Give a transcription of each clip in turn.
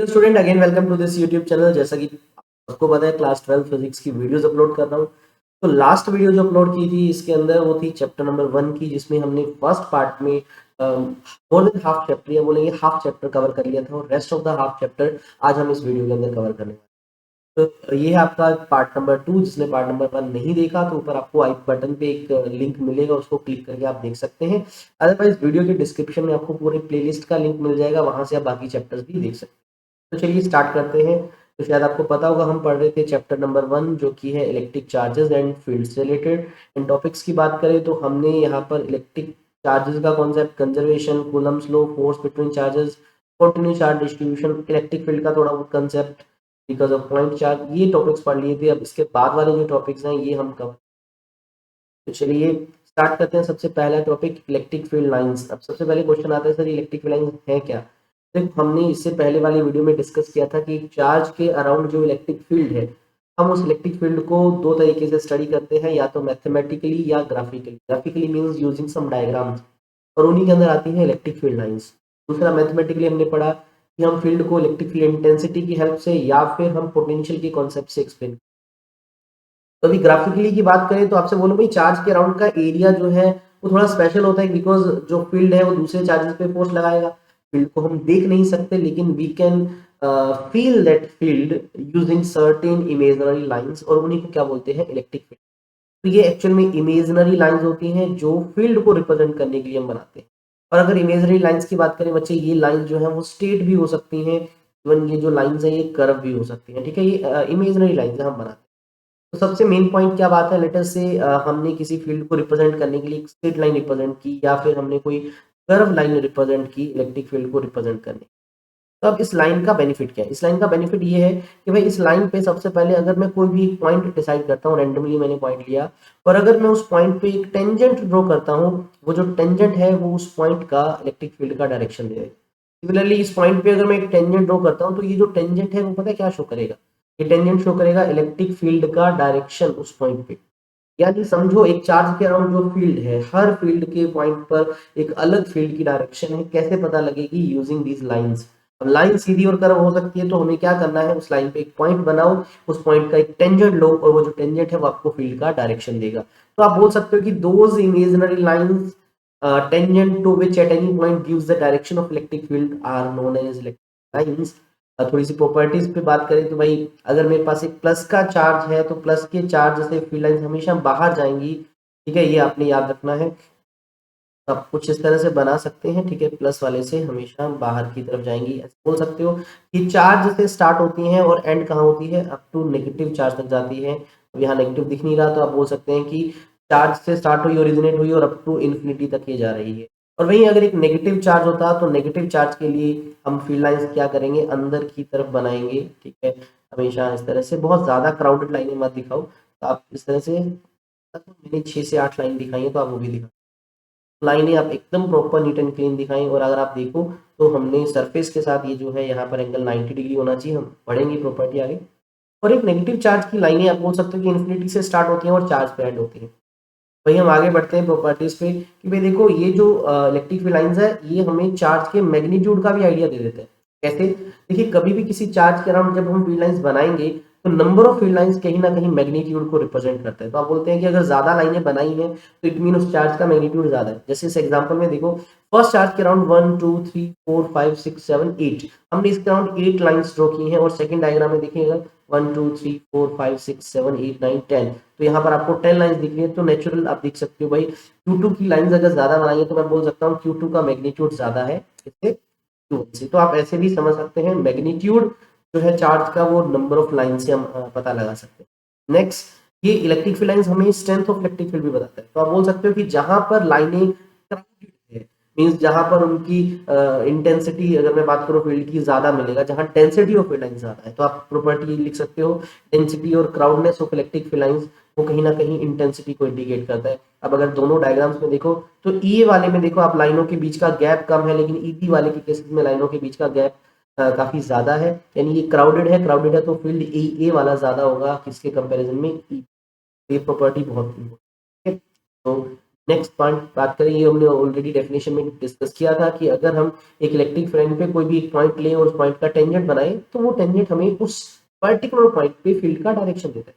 Hello student, again welcome to this YouTube channel. जैसा कि आपको पता है, क्लास 12 फिजिक्स की वीडियोस अपलोड कर रहा हूँ। तो लास्ट वीडियो जो अपलोड की थी, इसके अंदर वो थी चैप्टर नंबर 1 की, जिसमें हमने फर्स्ट पार्ट में मोर देन हाफ चैप्टर या बोलेंगे हाफ चैप्टर कवर कर लिया था, और rest of the half chapter आज हम इस वीडियो के अंदर कवर करने वाले हैं। तो ये है आपका पार्ट नंबर 2। जिसने पार्ट नंबर 1 नहीं देखा तो ऊपर आपको आई बटन पे एक लिंक मिलेगा, उसको क्लिक करके आप देख सकते हैं। अदरवाइज वीडियो के डिस्क्रिप्शन में आपको पूरे प्लेलिस्ट का लिंक मिल जाएगा, वहां से आप बाकी चैप्टर्स भी देख सकते हैं। तो चलिए स्टार्ट करते हैं। तो शायद आपको पता होगा, हम पढ़ रहे थे चैप्टर नंबर 1, जो कि है इलेक्ट्रिक चार्जेस एंड फील्ड से रिलेटेड। इन टॉपिक्स की बात करें तो हमने यहाँ पर इलेक्ट्रिक चार्जेस का concept, conservation, Coulomb's law, force between charges, continue charge distribution, electric field का थोड़ा बहुत concept, because of point charge, ये टॉपिक्स पढ़ लिए थे। अब इसके बाद वाले जो टॉपिक्स हैं ये हम कवर। तो चलिए स्टार्ट करते हैं। सबसे पहला टॉपिक इलेक्ट्रिक फील्ड लाइंस। अब सबसे पहले क्वेश्चन आता है, सर इलेक्ट्रिक फील्ड लाइंस है क्या? देखो, हमने इससे पहले वाली वीडियो में डिस्कस किया था कि चार्ज के अराउंड जो इलेक्ट्रिक फील्ड है, हम उस इलेक्ट्रिक फील्ड को दो तरीके से स्टडी करते हैं, या तो मैथमेटिकली या graphically. Graphically means using some diagrams, और उन्हीं के अंदर आती है इलेक्ट्रिक फील्ड लाइंस। दूसरा मैथमेटिकली हमने पढ़ा कि हम फील्ड को इलेक्ट्रिक फील्ड इंटेंसिटी की हेल्प से या फिर हम पोटेंशियल के कॉन्सेप्ट से एक्सप्लेन। तो अभी ग्राफिकली की बात करें तो आपसे बोलूं भाई, चार्ज के अराउंड का एरिया जो है वो थोड़ा स्पेशल होता है, बिकॉज जो फील्ड है वो दूसरे चार्जेस पे फोर्स लगाएगा। फील्ड को हम देख नहीं सकते, लेकिन we can feel that field using certain imaginary lines, और उन्हीं को क्या बोलते हैं, इलेक्ट्रिक फील्ड। तो ये एक्चुअल में इमेजिनरी लाइंस होती हैं जो फील्ड को रिप्रेजेंट करने के लिए हम बनाते हैं। और अगर इमेजिनरी लाइंस की बात करें बच्चे, ये लाइंस जो है वो स्ट्रेट भी हो सकती हैं, इवन ये जो लाइंस है ये कर्व भी हो सकती हैं। ठीक है, ये इमेजिनरी लाइंस हम बनाते हैं। तो सबसे मेन पॉइंट क्या बात है, लेटर से हमने किसी फील्ड को रिप्रेजेंट करने के लिए एक स्ट्रेट लाइन रिप्रेजेंट की, या फिर हमने कोई कर्व लाइन रिप्रेजेंट की इलेक्ट्रिक फील्ड को रिप्रेजेंट करने। तो अब इस लाइन का बेनिफिट क्या है? इस लाइन का बेनिफिट ये है कि भाई इस लाइन पे सबसे पहले अगर मैं कोई भी पॉइंट डिसाइड करता हूँ, रैंडमली मैंने पॉइंट लिया, और अगर मैं उस पॉइंट पे एक टेंजेंट ड्रॉ करता हूँ, वो जो टेंजेंट है वो उस पॉइंट का इलेक्ट्रिक फील्ड का डायरेक्शन दे देगा। सिमिलरली इस पॉइंट पे अगर मैं एक टेंजेंट ड्रॉ करता हूँ, तो ये जो टेंजेंट है वो पता है क्या शो करेगा? ये टेंजेंट शो करेगा इलेक्ट्रिक फील्ड का डायरेक्शन उस पॉइंट पे। यानी समझो, एक चार्ज के अराउंड जो फील्ड है, हर फील्ड के पॉइंट पर एक अलग फील्ड की डायरेक्शन है। कैसे पता लगेगी? Using these lines. अब लाइन सीधी और कर्व हो सकती है, तो हमें क्या करना है, उस लाइन पे एक पॉइंट बनाओ, उस पॉइंट का एक टेंजेंट लो, और वो जो टेंजेंट है वो आपको फील्ड का डायरेक्शन देगा। तो आप बोल सकते हो कि those imaginary lines tangent to which at any point gives the direction of electric field are known as electric lines। थोड़ी सी प्रॉपर्टीज पे बात करें तो भाई, अगर मेरे पास एक प्लस का चार्ज है तो प्लस के चार्ज से फील्ड लाइंस हमेशा बाहर जाएंगी। ठीक है, ये आपने याद रखना है। आप कुछ इस तरह से बना सकते हैं। ठीक है, प्लस वाले से हमेशा बाहर की तरफ जाएंगी। ऐसे बोल सकते हो कि चार्ज से स्टार्ट होती हैं और एंड कहाँ होती है, अप टू नेगेटिव चार्ज तक जाती है। अब यहाँ नेगेटिव दिख नहीं रहा, तो आप बोल सकते हैं कि चार्ज से स्टार्ट हुई, ओरिजिनेट हुई, और अप टू इन्फिनिटी तक ये जा रही है। और वहीं अगर एक नेगेटिव चार्ज होता तो नेगेटिव चार्ज के लिए हम फील्ड लाइंस क्या करेंगे, अंदर की तरफ बनाएंगे। ठीक है, हमेशा इस तरह से। बहुत ज्यादा क्राउडेड लाइनें मत दिखाओ, तो आप इस तरह से, मैंने 6 से 8 लाइन दिखाई है, तो आप वो भी दिखा। लाइनें आप एकदम प्रॉपर नीट एंड क्लीन दिखाएं। और अगर आप देखो तो हमने सरफेस के साथ ये जो है यहाँ पर एंगल 90 डिग्री होना चाहिए। हम पढ़ेंगे प्रॉपर्टी आगे। और एक नेगेटिव चार्ज की लाइनें आप बोल सकते हो कि इन्फिनिटी से स्टार्ट होती हैं और चार्ज पे एंड होती हैं। वही हम आगे बढ़ते हैं प्रॉपर्टीज पे कि भाई देखो, ये जो इलेक्ट्रिक फील्ड लाइंस है ये हमें चार्ज के मैग्नीट्यूड का भी आइडिया दे देते हैं। कैसे? देखिए, कभी भी किसी चार्ज के अराउंड जब हम फील्ड लाइंस बनाएंगे, तो नंबर ऑफ फील्ड लाइंस कहीं ना कहीं मैग्नीट्यूड को रिप्रेजेंट करते हैं। तो आप बोलते हैं कि अगर ज्यादा लाइनें बनाई हैं तो इट मीन उस चार्ज का मैग्नीट्यूड ज्यादा है। जैसे इस एग्जांपल में देखो, फर्स्ट चार्ज के अराउंड 1 2 3 4 5 6 7 8, हमने इसके अराउंड 8 लाइंस ड्रॉ की हैं। और सेकंड डायग्राम में देखिएगा 1 2 3 4 5 6 7 8 9 10, तो यहाँ पर आपको 10 लाइंस दिख रही है। तो नेचुरल आप देख सकते हो भाई, Q2 की लाइंस अगर ज्यादा बनाई है तो मैं बोल सकता हूँ Q2 का मैग्नीट्यूड ज्यादा है इससे Q1 से। तो आप ऐसे भी समझ सकते हैं, मैग्नीट्यूड जो है चार्ज का, वो नंबर ऑफ लाइन से हम पता लगा सकते हैं। नेक्स्ट, ये इलेक्ट्रिक फील्ड लाइंस हमें स्ट्रेंथ ऑफ इलेक्ट्रिक फील्ड भी बताता है। तो आप बोल सकते हो कि जहां पर लाइनें क्राउडेड है, मींस जहां पर उनकी इंटेंसिटी, अगर मैं बात करूं फील्ड की, ज्यादा मिलेगा, जहां डेंसिटी ऑफ फील्ड लाइन ज्यादा है, तो आप प्रॉपर्टी लिख सकते हो, डेंसिटी और क्राउडनेस ऑफ इलेक्ट्रिक फील्ड लाइंस, वो कहीं ना कहीं इंटेंसिटी को इंडिकेट करता है। अब अगर दोनों डायग्राम्स में देखो तो ई वाले में देखो आप, लाइनों के बीच का गैप कम है, लेकिन ईबी वाले के केसेस में लाइनों के बीच का गैप काफी ज्यादा है। यानी ये क्राउडेड है, क्राउडेड है तो फील्ड ए वाला ज्यादा होगा किसके कंपैरिजन में, ई। ये प्रॉपर्टी बहुत important है। तो नेक्स्ट पॉइंट बात करें, ये हमने ऑलरेडी डेफिनेशन में डिस्कस किया था कि अगर हम एक इलेक्ट्रिक फील्ड पे कोई भी एक पॉइंट लें और उस पॉइंट का टेंजेंट बनाएं तो वो टेंजेंट हमें उस पर्टिकुलर पॉइंट पे फील्ड का डायरेक्शन देता है।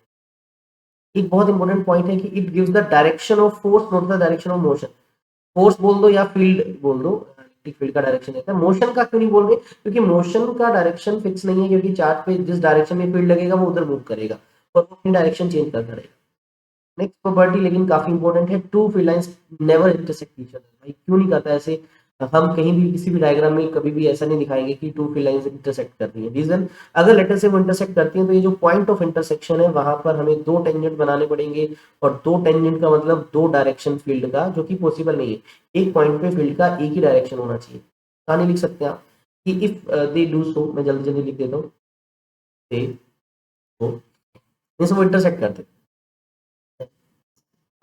एक बहुत इंपॉर्टेंट पॉइंट है कि it gives the direction of force not the direction of motion. Force बोल दो या फील्ड बोल दो, इलेक्ट्रिक फील्ड का डायरेक्शन देता है। मोशन का क्यों नहीं बोल रहे, क्योंकि मोशन का डायरेक्शन फिक्स नहीं है, क्योंकि चार्ज पे जिस डायरेक्शन में फील्ड लगेगा वो उधर मूव करेगा और वो अपनी डायरेक्शन चेंज करता रहेगा। नेक्स्ट प्रॉपर्टी लेकिन काफी इंपॉर्टेंट है, two field lines never intersect each other. भाई क्यों नहीं करता ऐसे, हम कहीं भी किसी भी डायग्राम में कभी भी ऐसा नहीं दिखाएंगे कि टू फील्ड लाइंस इंटरसेक्ट कर रही है। रीजन, अगर लेटर से वो इंटरसेक्ट करती हैं तो ये जो पॉइंट ऑफ इंटरसेक्शन है वहां पर हमें दो टेंजेंट बनाने पड़ेंगे, और दो टेंजेंट का मतलब दो डायरेक्शन फील्ड का, जो कि पॉसिबल नहीं है। एक पॉइंट पे फील्ड का एक ही डायरेक्शन होना चाहिए। कहानी लिख सकते हैं आप कि इफ दे डू सो, मैं जल्दी जल्दी लिख देता हूँ, दे वो मींस वो इंटरसेक्ट करते हैं।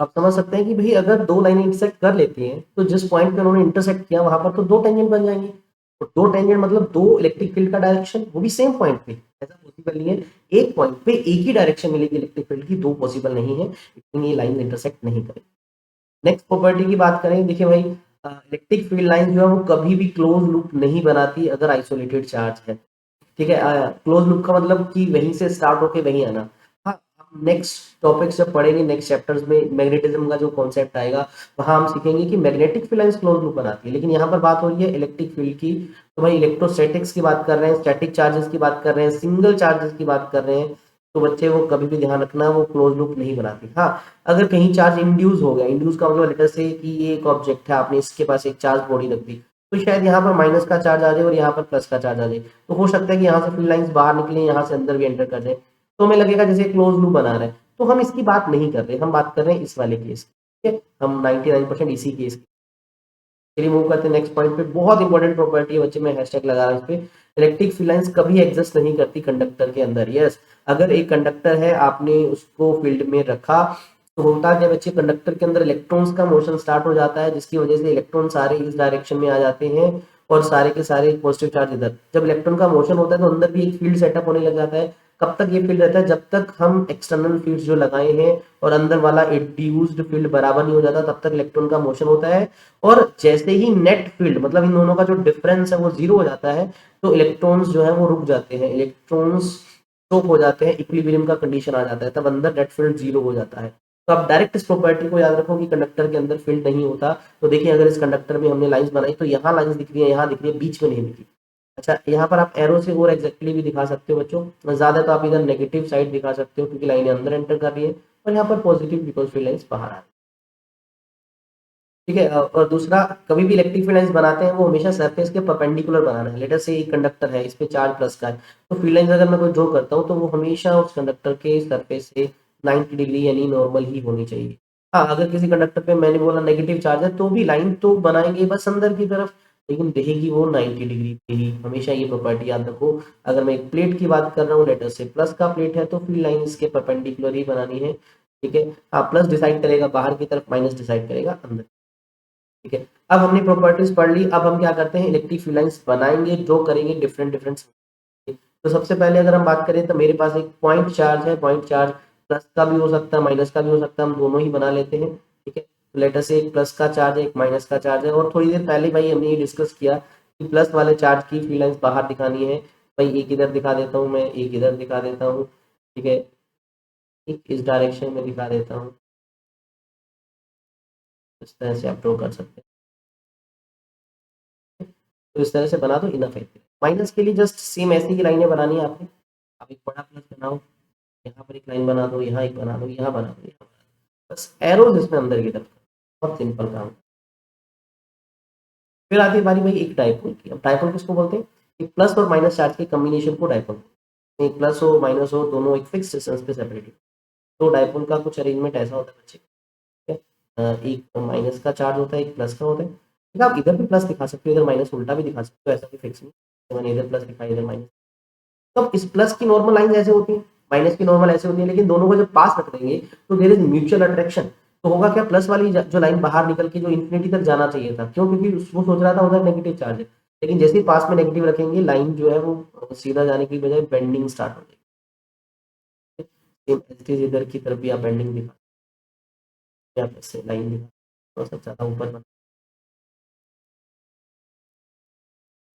आप समझ सकते हैं कि भाई अगर दो लाइनें इंटरसेक्ट कर लेती हैं तो जिस पॉइंट पे उन्होंने इंटरसेक्ट किया वहां पर तो दो टेंजेंट बन जाएंगे। तो दो टेंजेंट मतलब दो इलेक्ट्रिक फील्ड का डायरेक्शन, वो भी सेम पॉइंट पे, ऐसा पॉसिबल नहीं है। एक पॉइंट पे एक ही डायरेक्शन मिलेगी इलेक्ट्रिक फील्ड की, दो पॉसिबल नहीं है, लेकिन ये लाइन इंटरसेक्ट नहीं करेगी। नेक्स्ट प्रॉपर्टी की बात करें, देखिए भाई इलेक्ट्रिक फील्ड लाइन जो है वो कभी भी क्लोज लूप नहीं बनाती अगर आइसोलेटेड चार्ज है। ठीक है, क्लोज लूप का मतलब कि वहीं से स्टार्ट होके वहीं आना। हाँ, हम नेक्स्ट टॉपिक जब पढ़ेंगे, नेक्स्ट चैप्टर्स में मैग्नेटिज्म का जो कॉन्सेप्ट आएगा वहां हम सीखेंगे कि magnetic field lines close loop बनाती है, लेकिन यहाँ पर बात हो रही है इलेक्ट्रिक फील्ड की। तो भाई इलेक्ट्रोस्टैटिक्स की बात कर रहे हैं, स्टैटिक चार्जेस की बात कर रहे हैं, सिंगल चार्जेस की बात कर रहे हैं, तो बच्चे वो कभी भी ध्यान रखना वो क्लोज लूप नहीं बनाती। हाँ, अगर कहीं चार्ज इंड्यूस हो गया, इंड्यूस का मतलब लेटर से कि ये एक ऑब्जेक्ट है, आपने इसके पास एक चार्ज बॉडी रख दी, तो शायद यहाँ पर माइनस का चार्ज आ जाए और यहाँ पर प्लस का चार्ज आ जाए, तो हो सकता है कि यहाँ से फील्ड लाइंस बाहर निकले, यहाँ से अंदर भी एंटर कर जाए, तो हमें लगेगा जैसे क्लोज लूप बना रहे हैं। तो हम इसकी बात नहीं कर रहे, हम बात कर रहे हैं इस वाले केस की। ठीक है, हम 99% इसी केस की। चलिए मूव करते हैं नेक्स्ट पॉइंट पे, बहुत इंपॉर्टेंट प्रॉपर्टी है बच्चे, मैं हैशटैग लगा रहा हूं इस पे। इलेक्ट्रिक फील्ड लाइंस कभी एग्जिस्ट नहीं करती कंडक्टर के अंदर। यस, अगर एक कंडक्टर है, आपने उसको फील्ड में रखा, तो होता क्या बच्चे, कंडक्टर के अंदर इलेक्ट्रॉन्स का मोशन स्टार्ट हो जाता है, जिसकी वजह से इलेक्ट्रॉन सारे इस डायरेक्शन में आ जाते हैं और सारे के सारे पॉजिटिव चार्ज इधर। जब इलेक्ट्रॉन का मोशन होता है तो अंदर भी एक फील्ड सेटअप होने लग जाता है। कब तक ये फील्ड रहता है, जब तक हम एक्सटर्नल फील्ड्स जो लगाए हैं और अंदर वाला इंड्यूस्ड फील्ड बराबर नहीं हो जाता, तब तक इलेक्ट्रॉन का मोशन होता है। और जैसे ही नेट फील्ड मतलब इन दोनों का जो डिफरेंस है वो जीरो हो जाता है, तो इलेक्ट्रॉन्स जो है वो रुक जाते हैं, इलेक्ट्रॉन्स स्टॉप हो जाते हैं, इक्विलिब्रियम का कंडीशन आ जाता है, तब अंदर नेट फील्ड जीरो हो जाता है। तो आप डायरेक्ट इस प्रॉपर्टी को याद रखो कि कंडक्टर के अंदर फील्ड नहीं होता। तो देखिए अगर इस कंडक्टर में हमने लाइंस बनाई तो यहाँ लाइंस दिख रही है, यहाँ दिख रही है, बीच में नहीं दिख रही। अच्छा, यहाँ पर आप एरो से और एग्जैक्टली भी दिखा सकते हो बच्चों, ज्यादा तो आप इधर नेगेटिव साइड दिखा सकते हो क्योंकि लाइनें अंदर एंटर कर रही है, और यहाँ पर पॉजिटिव बिकॉज फील्ड लाइंस बाहर आ रही है। ठीक है, और दूसरा, कभी भी इलेक्ट्रिक फील्ड लाइंस बनाते हैं वो हमेशा सरफेस के परपेंडिकुलर बनाना है। लेटर से एक कंडक्टर है, इस पे चार्ज प्लस का है, तो फील्ड लाइंस अगर मैं कोई ड्रॉ करता हूँ तो वो हमेशा उस कंडक्टर के सरफेस से 90 डिग्री यानी नॉर्मल ही होनी चाहिए। हाँ, अगर किसी कंडक्टर पे मैंने बोला नेगेटिव चार्ज है तो भी लाइन तो बनाएंगे बस अंदर की तरफ, लेकिन रहेगी वो 90 डिग्री पे ही। हमेशा ये प्रॉपर्टी याद रखो। अगर मैं एक प्लेट की बात कर रहा हूँ, लेटर से प्लस का प्लेट है, तो फील्ड लाइन इसके परपेंडिकुलर ही बनानी है। ठीक है, हाँ, प्लस डिसाइड करेगा बाहर की तरफ, माइनस डिसाइड करेगा अंदर। ठीक है, अब हमने प्रॉपर्टीज पढ़ ली, अब हम क्या करते हैं, इलेक्ट्रिक फील्ड लाइंस बनाएंगे, ड्रॉ करेंगे डिफरेंट डिफरेंट। तो सबसे पहले अगर हम बात करें तो मेरे पास एक पॉइंट चार्ज है, पॉइंट चार्ज प्लस का भी हो सकता है माइनस का भी हो सकता है, हम दोनों ही बना लेते हैं। ठीक है, तो लेटर से एक प्लस का चार्ज है, एक माइनस का चार्ज है, और थोड़ी देर पहले भाई हमने ये डिस्कस किया कि प्लस वाले चार्ज की फील्ड लाइंस बाहर दिखानी है। भाई एक इधर दिखा देता हूँ मैं, एक इधर दिखा देता हूँ। ठीक है, एक इस डायरेक्शन में दिखा देता हूँ, इस तरह से आप ड्रॉ कर सकते हैं। तो इस तरह से बना दो, इनफ है। माइनस के लिए जस्ट सेम ऐसी ही लाइनें बनानी है आपने। आप एक बड़ा प्लस बनाओ, यहाँ पर एक लाइन बना दो, यहाँ एक बना दो, यहाँ बना दो, यहाँ बना दो, बस एरोज इसमें अंदर की तरफ। बहुत सिंपल काम। फिर आती है बारी भाई एक डायपोल की। अब डायपोल किसको बोलते हैं, एक प्लस और माइनस चार्ज के कॉम्बिनेशन को डायपोल। एक प्लस हो माइनस हो दोनों एक फिक्स डिस्टेंस पे सेपरेटेड। तो डायपोल का कुछ अरेंजमेंट ऐसा होता है बच्चे। ठीक है, एक माइनस का चार्ज होता है, एक प्लस का होता है। ठीक है, आप इधर भी प्लस दिखा सकते हो, इधर माइनस उल्टा भी दिखा सकते हो, ऐसा भी फिक्स नहीं। तो मैंने इधर प्लस दिखाई, इधर माइनस। तो अब इस प्लस की नॉर्मल लाइन ऐसे होती है, माइनस की नॉर्मल ऐसे होती है, लेकिन दोनों को जब पास रख देंगे तो देयर इज म्यूचुअल अट्रैक्शन। तो होगा क्या, प्लस वाली जो लाइन बाहर निकल के जो इन्फिनिटी तक जाना चाहिए था, क्यों, क्योंकि वो सोच रहा था उधर नेगेटिव चार्ज है, लेकिन जैसे ही पास में नेगेटिव रखेंगे लाइन जो है वो सीधा जाने की बजाय बेंडिंग स्टार्ट हो जाएगी। इधर की तरफ भी आप बेंडिंग दिखा, यहाँ पे से लाइन दिखा, थोड़ा सा ज़्यादा ऊपर बना,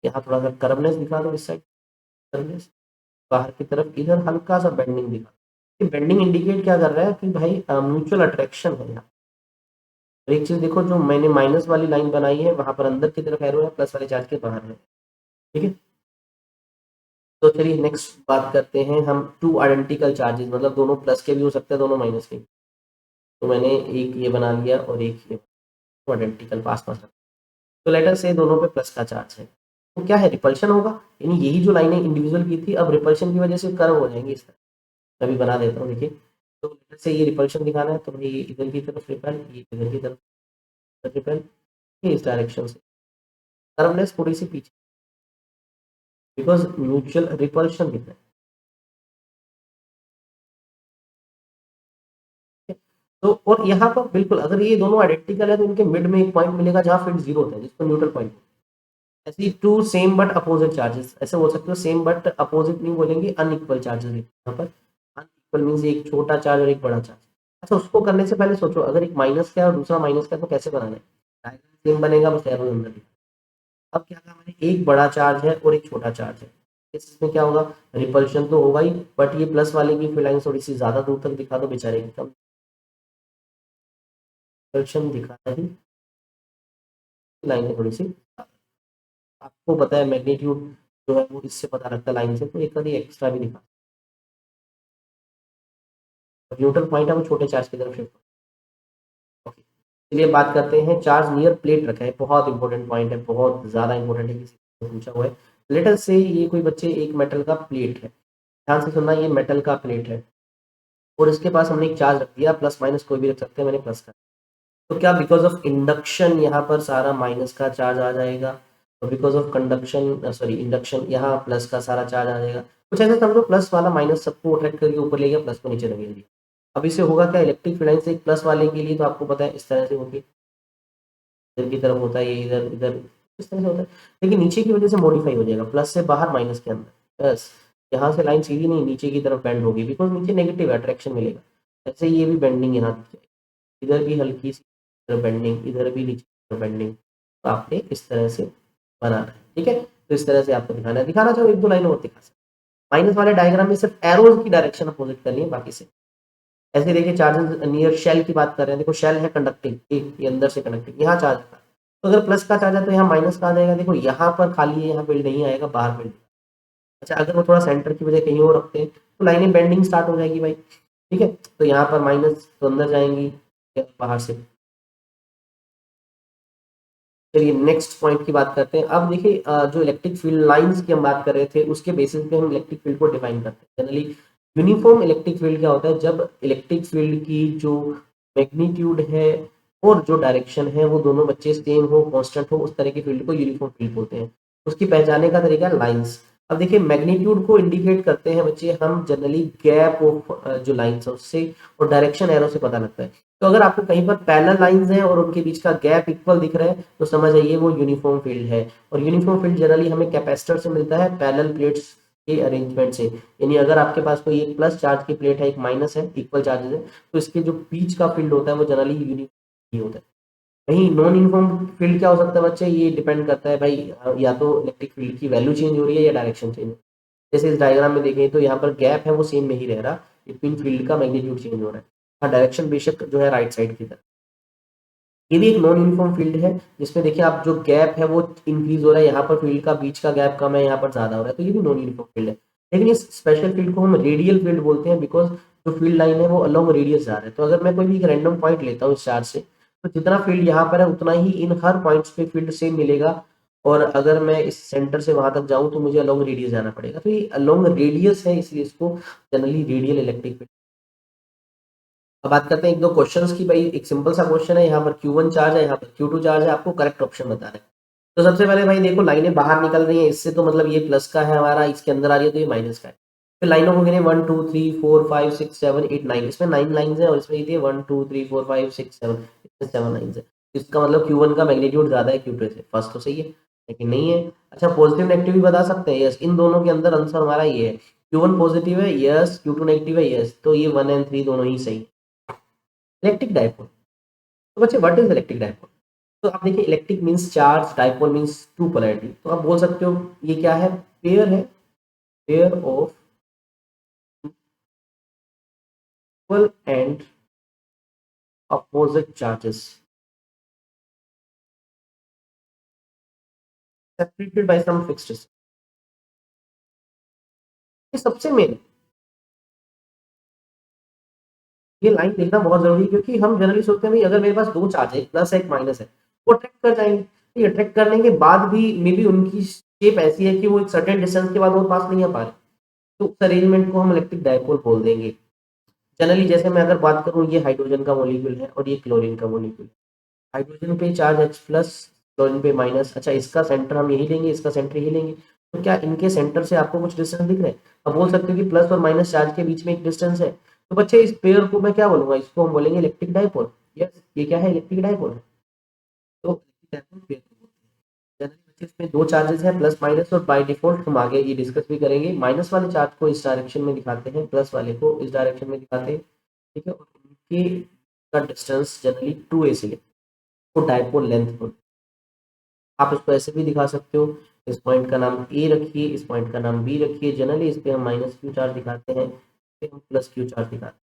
यहाँ थोड़ा सा कर्वनेस दिखा दो इस साइड, कर्वनेस बाहर की तरफ, इधर हल्का सा बेंडिंग दिखा। ये बेंडिंग इंडिकेट क्या कर रहा है कि भाई म्यूचुअल अट्रैक्शन है यहाँ। और एक चीज देखो, जो मैंने माइनस वाली लाइन बनाई है वहां पर अंदर की तरफ एरो है, प्लस वाले चार्ज के बाहर है। ठीक है, तो चलिए नेक्स्ट बात करते हैं हम टू आइडेंटिकल चार्जेस, मतलब दोनों प्लस के भी हो सकते हैं, दोनों माइनस के भी। तो मैंने एक ये बना लिया और एक ये आइडेंटिकल पास पास। तो लेटर से दोनों पे प्लस का चार्ज है, तो क्या है, रिपल्शन होगा। यानी यही जो लाइनें इंडिविजुअल की थी अब रिपल्शन की वजह से कर्व हो जाएंगी इस तरह। मैं अभी बना देता हूँ, देखिए। तो लेटर से ये रिपल्शन दिखाना है, तो भाई ये इधर की तरफ रिपल, ये इधर की तरफ रिपल, ये इस डायरेक्शन से कर्वनेस थोड़ी सी पीछे, बिकॉज म्यूचुअल रिपल्शन दिख रहा है। तो और यहाँ पर बिल्कुल अगर ये दोनों आइडेंटिकल है तो इनके मिड में एक पॉइंट मिलेगा जहाँ फील्ड जीरो होता है, जिसको न्यूट्रल पॉइंट। ऐसे two same but opposite charges ऐसे बोल सकते हो, सेम बट अपोजिट नहीं बोलेंगे, अनइक्वल चार्जेस यहाँ पर। अनइक्वल मीन्स एक छोटा चार्ज और एक बड़ा चार्ज। अच्छा, उसको करने से पहले सोचो, अगर एक माइनस का है और दूसरा माइनस का है तो कैसे बनाना है, डायग्राम सेम बनेगा, बस एरो अंदर दिखा। अब क्या कहा मैंने, एक बड़ा चार्ज है और एक छोटा चार्ज है, इसमें क्या होगा, रिपल्शन तो होगा ही, बट ये प्लस वाले की फिर लाइन थोड़ी सी ज्यादा दूर तक दिखा दो, बेचारे की कम रिपल्शन दिखाना ही, लाइन थोड़ी सी, आपको पता है मैग्नीट्यूड जो है वो इससे पता लगता है लाइन से, तो एक कभी एक्स्ट्रा भी दिखा। न्यूट्रल पॉइंट है वो छोटे चार्ज की तरफ शिफ्ट। ओके, चलिए बात करते हैं, चार्ज नियर प्लेट रखा है, बहुत इंपॉर्टेंट पॉइंट है, बहुत ज्यादा इंपॉर्टेंट है, किसी ने पूछा हुआ है। लेटर से ये कोई बच्चे एक मेटल का प्लेट है, ध्यान से सुनना, ये मेटल का प्लेट है और इसके पास हमने एक चार्ज रख दिया, प्लस माइनस कोई भी रख सकते हैं, मैंने प्लस का। तो क्या बिकॉज ऑफ इंडक्शन यहाँ पर सारा माइनस का चार्ज आ जाएगा, और because of conduction sorry induction यहाँ प्लस का सारा चार्ज आ जाएगा। कुछ ऐसा समझो, प्लस वाला माइनस सबको अट्रैक्ट करके ऊपर ले गया, प्लस को नीचे रख दिया। अब इससे होगा क्या, इलेक्ट्रिक फील्ड लाइन से एक प्लस वाले के लिए तो आपको पता है इस तरह से होगी, इधर की तरफ होता है, ये इधर इधर इस तरह से होता है। लेकिन नीचे की वजह से मॉडिफाई हो जाएगा, प्लस से बाहर माइनस के अंदर, बस यहाँ से लाइन सीधी नहीं नीचे की तरफ बेंड होगी, बिकॉज नीचे नेगेटिव अट्रैक्शन मिलेगा। ऐसे ये भी बेंडिंग यहाँ, इधर भी हल्की सी बेंडिंग, इधर भी नीचे बेंडिंग, तो आपने इस तरह से बनाना है। ठीक है, तो इस तरह से आपको दिखाना है, दिखाना चाहो एक दो लाइन और दिखा सकते। माइनस वाले डायग्राम में सिर्फ एरोज की डायरेक्शन अपोजिट करनी है, बाकी से ऐसे देखिए। चार्जेस नियर शेल की बात कर रहे हैं, देखो शेल है कंडक्टिंग, एक ये अंदर से कनेक्टिंग, यहाँ चार्ज था, तो अगर प्लस का चार्ज है तो यहाँ माइनस का आ जाएगा। देखो यहाँ पर खाली है, यहाँ फील्ड नहीं आएगा, बाहर फील्ड। अच्छा, अगर वो थोड़ा सेंटर की वजह कहीं और रखते हैं तो लाइनें बेंडिंग स्टार्ट हो जाएगी भाई। ठीक है, तो यहाँ पर माइनस तो अंदर जाएंगी, बाहर से। चलिए नेक्स्ट पॉइंट की बात करते हैं। अब देखिए जो इलेक्ट्रिक फील्ड लाइंस की हम बात कर रहे थे, उसके बेसिस पे हम इलेक्ट्रिक फील्ड को डिफाइन करते हैं। जनरली यूनिफॉर्म इलेक्ट्रिक फील्ड क्या होता है, जब इलेक्ट्रिक फील्ड की जो मैग्नीट्यूड है और जो डायरेक्शन है वो दोनों बच्चे सेम हो, कांस्टेंट हो, उस तरह के फील्ड को यूनिफॉर्म फील्ड बोलते हैं। उसकी पहचानने का तरीका लाइंस। अब देखिए मैग्नीट्यूड को इंडिकेट करते हैं बच्चे हम जनरली गैप ऑफ जो लाइंस है उससे, और डायरेक्शन एरो से पता लगता है। तो अगर आपको कहीं पर पैरेलल लाइंस हैं और उनके बीच का गैप इक्वल दिख रहा है तो समझ आइए वो यूनिफॉर्म फील्ड है। और यूनिफॉर्म फील्ड जनरली हमें कैपेसिटर से मिलता है, पैरेलल प्लेट्स के अरेंजमेंट से। यानी अगर आपके पास कोई एक प्लस चार्ज की प्लेट है, एक माइनस है, इक्वल चार्जेस है, तो इसके जो बीच का फील्ड होता है वो जनरली यूनिफॉर्म होता है। वहीं नॉन यूनिफॉर्म फील्ड क्या हो सकता है बच्चे, ये डिपेंड करता है भाई, या तो इलेक्ट्रिक फील्ड की वैल्यू चेंज हो रही है या डायरेक्शन चेंज। जैसे इस डायग्राम में देखें तो यहाँ पर गैप है वो सेम नहीं रह रहा, लेकिन फील्ड का मैग्नीट्यूड चेंज हो रहा है। हाँ, डायरेक्शन बेशक जो है राइट साइड की तरफ। ये भी एक नॉन यूनिफॉर्म फील्ड है, जिसमें देखिए आप जो गैप है वो इंक्रीज हो रहा है, यहाँ पर फील्ड का बीच का गैप कम है, यहाँ पर ज्यादा हो रहा है, तो ये भी नॉन यूनिफॉर्म फील्ड है। लेकिन इस स्पेशल फील्ड को हम रेडियल फील्ड बोलते हैं, बिकॉज जो फील्ड लाइन है वो अलोंग रेडियस जा रहा है। तो अगर मैं कोई भी एक रैंडम पॉइंट लेता हूँ इस चार्ज से, तो जितना फील्ड यहाँ पर है उतना ही इन हर पॉइंट्स पे फील्ड सेम मिलेगा। और अगर मैं इस सेंटर से वहां तक जाऊं तो मुझे अलोंग रेडियस जाना पड़ेगा, तो ये अलोंग रेडियस है, इसलिए इसको जनरली रेडियल इलेक्ट्रिक फील्ड। अब बात करते हैं एक दो क्वेश्चंस की। भाई एक सिंपल सा क्वेश्चन है, यहाँ पर Q1 चार्ज है, यहाँ पर Q2 चार्ज है, आपको करेक्ट ऑप्शन बताना है। तो सबसे पहले भाई देखो लाइनें बाहर निकल रही हैं इससे, तो मतलब ये प्लस का है हमारा, इसके अंदर आ रही है तो ये माइनस का है। फिर लाइनों को गिने 1 2 3 4 5 6 7 8 9, इसमें 9 लाइन्स है और इसमें ये 1 2 3 4 5 6 7, इसमें 7 लाइन्स है। इसका मतलब Q1 का मैग्नीट्यूड ज्यादा है Q2 से, फर्स्ट तो सही है, लेकिन नहीं है। अच्छा, पॉजिटिव नेगेटिव भी बता सकते हैं, यस, इन दोनों के अंदर आंसर हमारा ये है। Q1 पॉजिटिव है, यस, Q2 नेगेटिव है, यस, तो ये 1 एंड 3 दोनों ही सही। इलेक्ट्रिक डायपोल, तो बच्चे व्हाट इज इलेक्ट्रिक डायपोल? तो आप देखिए electric means charge, dipole means two polarity. तो आप बोल सकते हो ये क्या है, पेयर है, pair of equal and opposite charges separated by some fixed distance. ये सबसे मेन, ये लाइन देखना बहुत जरूरी है, क्योंकि हम जनरली सोचते हैं भाई अगर मेरे पास दो चार्ज है, प्लस है एक माइनस है, वो अट्रैक्ट कर जाएंगे। तो ये अट्रैक्ट करने के बाद भी मे बी उनकी शेप ऐसी है कि वो एक सर्टेन डिस्टेंस के बाद वो पास नहीं आ पा रहे, तो उस अरेंजमेंट को हम इलेक्ट्रिक डायपोल बोल देंगे। जनरली जैसे मैं अगर बात करूँ, ये हाइड्रोजन का मॉलिक्यूल है और ये क्लोरीन का मॉलिक्यूल। हाइड्रोजन पे चार्ज H प्लस, क्लोरीन पे माइनस। अच्छा, इसका सेंटर हम यही लेंगे, इसका सेंटर यही लेंगे। तो क्या इनके सेंटर से आपको कुछ डिस्टेंस दिख रहा है? अब बोल सकते हो कि प्लस और माइनस चार्ज के बीच में एक डिस्टेंस है। तो बच्चे इस पेयर को मैं क्या बोलूंगा, इसको हम बोलेंगे इलेक्ट्रिक डायपोल। यस, ये क्या है, इलेक्ट्रिक डायपोल है। तो इलेक्ट्रिक डायपोल पेयर को बोलते हैं। जनरली बच्चे इसमें दो चार्जेस हैं, प्लस माइनस, और बाय डिफॉल्ट हम आगे ये डिस्कस भी करेंगे, माइनस वाले चार्ज को इस डायरेक्शन में दिखाते हैं, प्लस वाले को इस डायरेक्शन में दिखाते हैं। ठीक है, और उनके का डिस्टेंस जनरली 2a से लेते हैं, तो डायपोल लेंथ बोलते हैं। आप इसको ऐसे भी दिखा सकते हो, इस पॉइंट का नाम ए रखिए, इस पॉइंट का नाम बी रखिए। जनरली इस पे हम माइनस क्यू चार्ज दिखाते हैं, इस पे हम प्लस क्यू चार्ज दिखाते हैं।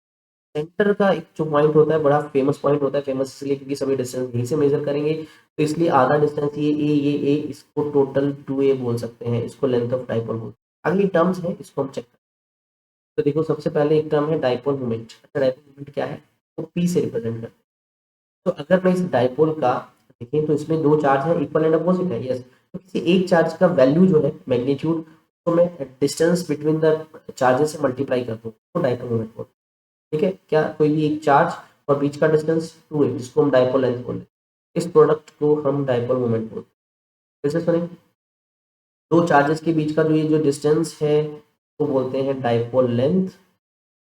सेंटर का एक जो पॉइंट होता है, बड़ा फेमस पॉइंट होता है, फेमस इसलिए क्योंकि सभी डिस्टेंस यहीं से मेजर करेंगे, तो इसलिए आधा डिस्टेंस ये इसको टोटल 2a बोल सकते हैं, इसको लेंथ ऑफ डायपोल बोलते हैं। अगली टर्म्स है, इसको हम चेक करें। तो देखो सबसे पहले एक टर्म है डायपोल मोमेंट। अच्छा, डायपोल मोमेंट क्या है, तो पी से रिप्रेजेंट करते हैं। तो अगर मैं इस डायपोल का देखें, तो इसमें दो चार्ज है, इक्वल एंड अपोजिट है, यस। तो किसी एक चार्ज का वैल्यू जो है मैग्नीट्यूड, तो मैं डिस्टेंस बिटवीन द चार्जेस से मल्टीप्लाई कर दूँ तो डायपोल मोमेंट बोलते हैं। ठीक है, क्या कोई भी एक चार्ज और बीच का डिस्टेंस 2 है, जिसको हम डायपोल लेंथ बोलते हैं, इस प्रोडक्ट को हम डायपोल मोमेंट बोलते हैं। फिर से सुनिए, दो चार्जेस के बीच का जो ये जो डिस्टेंस है, वो बोलते हैं डायपोल लेंथ,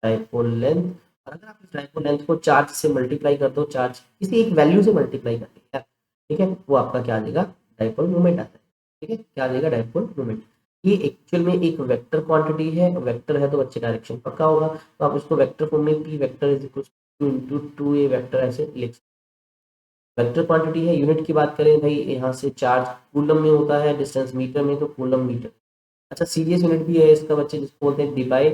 डायपोल लेंथ। और अगर आप इस डायपोल लेंथ को चार्ज से मल्टीप्लाई कर दो, चार्ज किसी एक वैल्यू से मल्टीप्लाई कर दिया, ठीक है, वो आपका क्या आ जाएगा, डायपोल मोमेंट आता है। ठीक है, क्या आ जाएगा, डायपोल मोमेंट। ये एक्चुअल में एक वेक्टर क्वांटिटी है, वेक्टर है तो बच्चे डायरेक्शन पक्का होगा, तो आप इसको वेक्टर फॉर्म में P vector is equal two into 2a vector ऐसे लिख सकते हैं। वेक्टर क्वांटिटी है। यूनिट की बात करें भाई, यहाँ से चार्ज कूलम में होता है, डिस्टेंस मीटर में, तो कूलम मीटर। अच्छा, सीरियस यूनिट भी है इसका बच्चे, जिसको बोलते हैं डिबाई।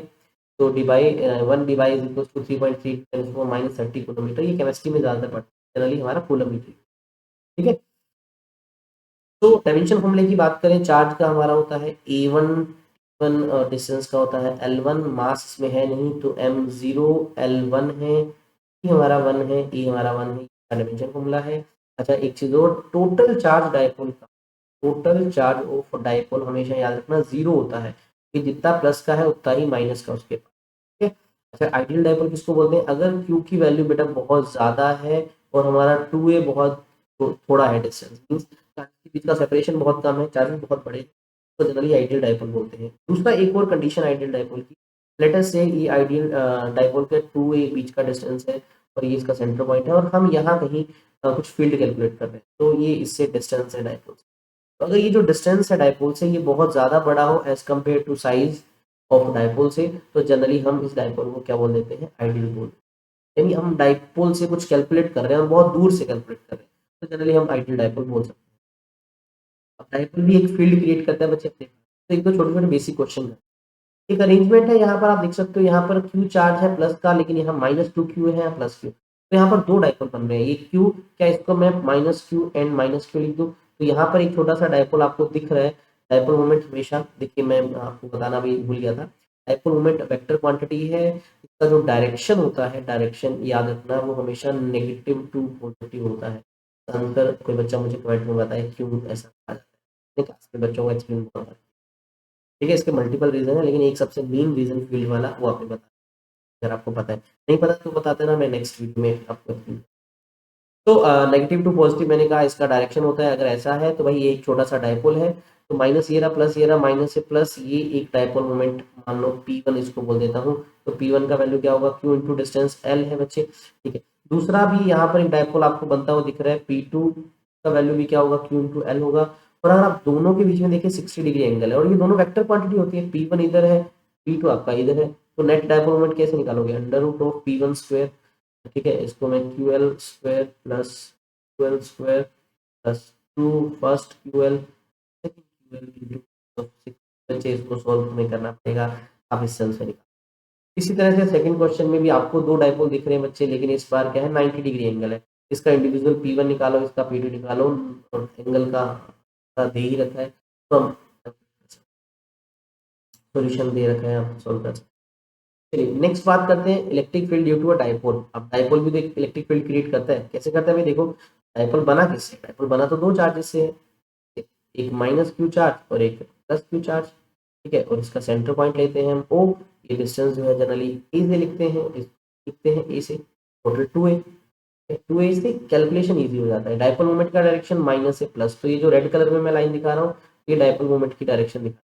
तो debye 1 debye is equal to 3.3 minus 30 kilometre. ये केमिस्ट्री में ज़्यादातर पढ़ते हैं, जनरली हमारा कूलम मीटर। ठीक है, तो डायमेंशन फॉर्मूले की बात करें, चार्ज का हमारा होता है A1, वन डिस्टेंस का होता है L1, मास इसमें है नहीं तो M0 L1 है, E हमारा 1 है, E हमारा 1 है, डायमेंशन फॉर्मूला है। अच्छा, एक चीज और, टोटल चार्ज डायपोल का, टोटल चार्ज ऑफ डायपोल हमेशा याद रखना जीरो होता है, कि जितना प्लस का है उतना ही माइनस का उसके पास। ठीक है। अच्छा, आइडियल डायपोल किसको बोलते हैं, अगर क्यू की वैल्यू बेटा बहुत ज्यादा है और हमारा 2a बहुत थोड़ा है डिस्टेंस, मीन्स के बीच का सेपरेशन बहुत कम है, चार्जेस बहुत बड़े, तो जनरली आइडियल डायपोल बोलते हैं। दूसरा एक और कंडीशन आइडियल डायपोल की, लेट अस से ये आइडियल डायपोल के 2a बीच का डिस्टेंस है और ये इसका सेंटर पॉइंट है, और हम यहाँ कहीं कुछ फील्ड कैलकुलेट कर रहे हैं, तो ये इससे डिस्टेंस है डायपोल। तो अगर ये जो डिस्टेंस है डायपोल से ये बहुत ज़्यादा बड़ा हो as compare to size of dipole से, तो जनरली हम इस डायपोल को क्या बोल देते हैं, आइडियल बोल। यानी हम डायपोल से कुछ कैलकुलेट कर रहे हैं और बहुत दूर से कैलकुलेट कर रहे हैं, तो जनरली हम आइडियल डायपोल बोल सकते हैं। अब डायपोल भी एक फील्ड क्रिएट करता है बच्चे अपने, तो एक दो छोटे छोटे बेसिक क्वेश्चन है। एक अरेंजमेंट है, यहाँ पर आप देख सकते हो, यहाँ पर क्यू चार्ज है प्लस का, लेकिन यहाँ -2q है या प्लस क्यू, तो यहाँ पर दो डायपोल बन रहे हैं। ये क्यू, क्या इसको मैं -q एंड -q लिख दूँ, तो यहाँ पर एक छोटा सा डायपोल आपको दिख रहा है। डायपोल मोमेंट हमेशा, देखिए मैं आपको बताना भी भूल गया था, डायपोल मोमेंट वेक्टर क्वांटिटी है, इसका जो डायरेक्शन होता है, डायरेक्शन याद रखना, वो हमेशा नेगेटिव टू पॉजिटिव होता है। आंसर कोई बच्चा मुझे कमेंट में बताए क्यों ऐसा कहा जाता है, ठीक है, बच्चों को एक्सप्लेन करना। ठीक है, इसके मल्टीपल रीजन है, लेकिन एक सबसे मेन रीजन फील्ड वाला वो आपने बताया, अगर आपको पता है, नहीं पता तो बताते ना, मैं नेक्स्ट वीडियो में आपको explain। तो नेगेटिव टू पॉजिटिव मैंने कहा इसका डायरेक्शन होता है, अगर ऐसा है तो भाई ये एक छोटा सा डायपोल है, तो माइनस ये रहा, प्लस ये रहा, माइनस से प्लस, ये एक डायपोल मोमेंट मान लो P1 इसको बोल देता हूँ, तो P1 का वैल्यू क्या होगा, Q इंटू डिस्टेंस L है बच्चे। ठीक है, दूसरा भी यहाँ पर एक डायपोल आपको बनता हुआ दिख रहा है, P2 का वैल्यू भी क्या होगा, Q इंटू L होगा। और अगर आप दोनों के बीच में देखिए 60 डिग्री एंगल है, और ये दोनों वेक्टर क्वांटिटी होती है, P1 इधर है, P2 आपका इधर है, तो नेट डायपोल मोमेंट कैसे निकालोगे, under root of P1 square, ठीक है, इसको मैं QL square plus QL square plus 2 first QL second QL into 6 इसको सॉल्व में करना पड़ेगा, आप इससे आंसर निकाल। इसी तरह से सेकंड क्वेश्चन में भी आपको दो डायपोल दिख रहे हैं बच्चे, लेकिन इस बार क्या है 90 डिग्री एंगल है। इसका इंडिविजुअल P1 निकालो, इसका P2 निकालो, और एंगल का दे ही रखा है, तो हम सॉल्यूशन दे रखा है, आप सॉल्व कर सकते हैं। चलिए नेक्स्ट बात करते हैं electric field due to a dipole. अब डायपोल भी तो एक इलेक्ट्रिक फील्ड क्रिएट करता है, कैसे करता है भाई देखो, डायपोल बना किससे, डायपोल बना तो दो चार्जेस से है, एक माइनस क्यू चार्ज और एक प्लस क्यू चार्ज। ठीक है, और इसका सेंटर पॉइंट लेते हैं हम O, ये डिस्टेंस जो है जनरली ए से लिखते हैं ए से, टोटल 2a। 2a से कैलकुलेशन इजी हो जाता है। डायपोल मोमेंट का डायरेक्शन माइनस से प्लस, तो ये जो रेड कलर में मैं लाइन दिखा रहा हूँ, ये डायपोल मोमेंट की डायरेक्शन दिखा।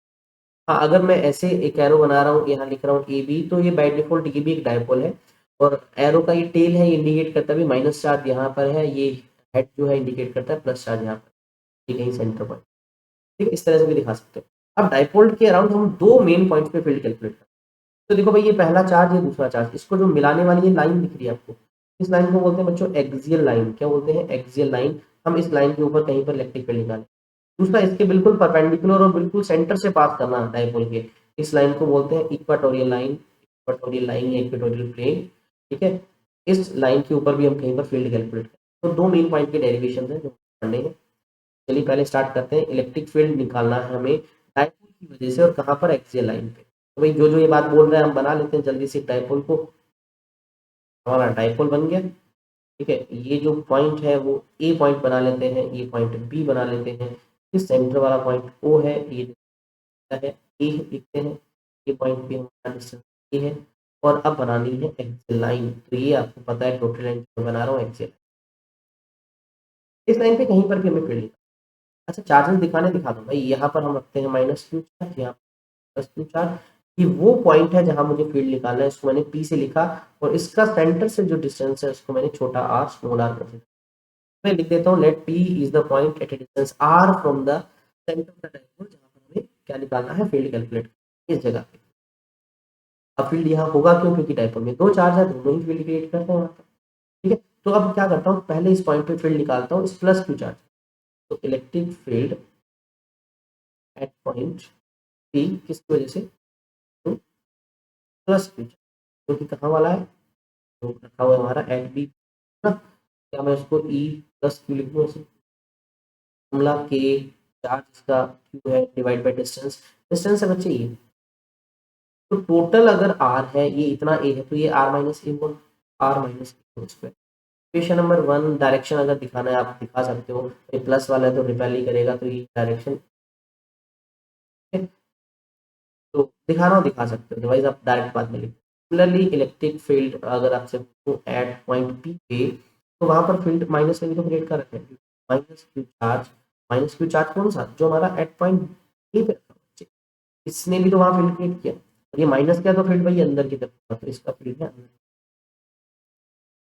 हाँ, अगर मैं ऐसे एक एरो बना रहा हूँ, यहाँ लिख रहा हूँ ए बी, तो ये बाय डिफॉल्ट ये भी एक डायपोल है, और एरो का ये टेल है, ये इंडिकेट करता है माइनस चार्ज यहाँ पर है, ये हेड जो है इंडिकेट करता है प्लस चार्ज यहाँ पर, ये कहीं सेंटर पर। ठीक है, इस तरह से भी दिखा सकते हो। अब डायपोल के अराउंड हम दो मेन पॉइंट्स पे फील्ड कैलकुलेट करते हैं। तो देखो भाई, ये पहला चार्ज, ये दूसरा चार्ज, इसको जो मिलाने वाली ये लाइन दिख रही है आपको, इस लाइन को बोलते हैं बच्चों एक्सियल लाइन। क्या बोलते हैं? Axial line. हम इस लाइन के ऊपर कहीं पर इलेक्ट्रिक फील्ड निकालें। दूसरा, इसके बिल्कुल परपेंडिकुलर और बिल्कुल सेंटर से पास करना डायपोल के, इस लाइन को बोलते हैं इक्वाटोरियल लाइन। इक्वाटोरियल लाइन या इक्वाटोरियल प्लेन। ठीक है, इस लाइन के ऊपर भी हम कहीं पर फील्ड कैलकुलेट करें। तो दो मेन पॉइंट के डेरिवेशन है जो पढ़ने हैं। चलिए पहले स्टार्ट करते हैं। इलेक्ट्रिक फील्ड निकालना है हमें डायपोल की वजह से, और कहाँ पर? एक्सियल लाइन पे। तो भाई जो जो ये बात बोल रहे हैं हम बना लेते हैं जल्दी से डायपोल को। हमारा डायपोल बन गया। ठीक है, ये जो पॉइंट है वो ए पॉइंट बना लेते हैं, ये पॉइंट बी बना लेते हैं, इस सेंटर वाला पॉइंट ओ है, ये है ए लिखते हैं, ये पॉइंट भी हमारा डिस्टेंस ए है। और अब बनानी है एक्सियल लाइन। तो ये आपको पता है टोटल लाइन बना रहा हूँ एक्सियल। इस लाइन पे कहीं पर भी हमें फील्ड, अच्छा चार्जेस दिखा दो भाई, यहाँ पर हम रखते हैं माइनस क्यू चार्ज, यहाँ प्लस क्यू चार्ज। ये वो पॉइंट है जहां मुझे फील्ड निकालना है, इसको मैंने पी से लिखा, और इसका सेंटर से जो डिस्टेंस है उसको मैंने छोटा आर स्मॉल आर कर दिया। मैं लिख देता हूँ let P is the point at a distance R from the centre of the dipole, जहां पर हमें क्या निकालना है? फील्ड कैलकुलेट इस जगह पे। अब फील्ड यहाँ होगा क्यों? क्योंकि डायपोल में दो चार्ज है, दोनों ही फील्ड क्रिएट करते हैं वहां पर। ठीक है, तो अब क्या करता हूँ, पहले इस पॉइंट पे फील्ड निकालता हूँ इस प्लस क्यू चार्ज। तो electric field at point P किसकी वजह से? तो प्लस क्यू चार्ज, जो कि कहाँ वाला है? तो रखा हुआ है हमारा एट बी ना। क्या मैं उसको ई प्लस क्यू लिख दूँ? फॉर्मूला के चार्ज इसका क्यू है डिवाइड बाय डिस्टेंस। डिस्टेंस है बच्चे ये, तो टोटल अगर आर है, ये इतना ए है, तो ये आर माइनस ए होगा, आर माइनस ए स्क्वायर। इक्वेशन नंबर 1, डायरेक्शन अगर दिखाना है आप दिखा सकते हो, ये प्लस वाला है तो रिपेल ही करेगा, तो ये डायरेक्शन तो दिखाना हो दिखा सकते हो, अदरवाइज आप डायरेक्ट बाद में लिखो। सिमिलरली इलेक्ट्रिक फील्ड अगर आपसे एट पॉइंट पी पे, तो वहां पर फील्ड माइनस में भी तो क्रिएट कर रखे हैं, minus Q charge. Minus Q charge कौन सा? जो हमारा एट पॉइंट ए पे रखा है। इसने भी तो वहां फील्ड क्रिएट किया, और ये माइनस किया तो फील्ड भाई अंदर की तरफ था, तो इसका फील्ड है अंदर।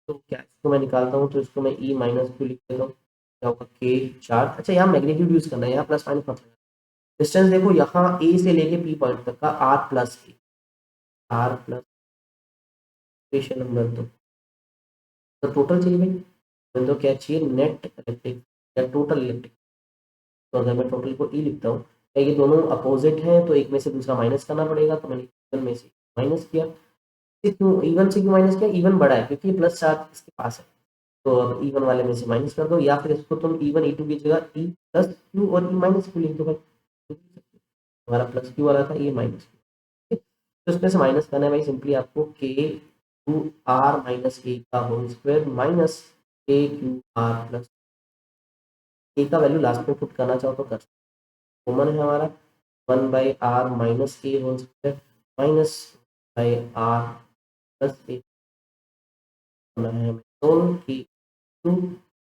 तो क्या इसको मैं निकालता हूँ, तो इसको मैं ई माइनस क्यू लिख देता हूँ, क्या होगा के चार्ज। अच्छा, यहाँ मैग्नीट्यूड यूज करना है, यहाँ प्लस माइनस मत। डिस्टेंस देखो, यहाँ ए से लेके पी पॉइंट तक का R plus A, R plus. Equation number 2, तो टोटल चाहिए भाई, तो क्या चाहिए? नेट इलेक्ट्रिक या टोटल इलेक्ट्रिक। तो अगर मैं टोटल को ई लिखता हूँ, क्या ये दोनों अपोजिट हैं, तो एक में से दूसरा माइनस करना पड़ेगा, तो मैंने इवन में से माइनस किया। ये क्यों इवन से क्यों माइनस किया? इवन बड़ा है क्योंकि प्लस चार्ज इसके पास है, तो अब इवन वाले में से माइनस कर दो, या फिर इसको तुम इवन ई टू की जगह ई प्लस क्यू और ई माइनस क्यू लिख दो भाई। हमारा प्लस क्यू वाला था, ये माइनस क्यू। तो इसमें से माइनस करना है भाई, सिंपली आपको के टू आर माइनस ए का होल स्क्वायर माइनस के क्यू आर प्लस ए का वैल्यू लास्ट में पुट करना चाहो तो कर, कॉमन है हमारा, 1/r minus a whole square minus by r plus a होना है हमें, दोनों की टू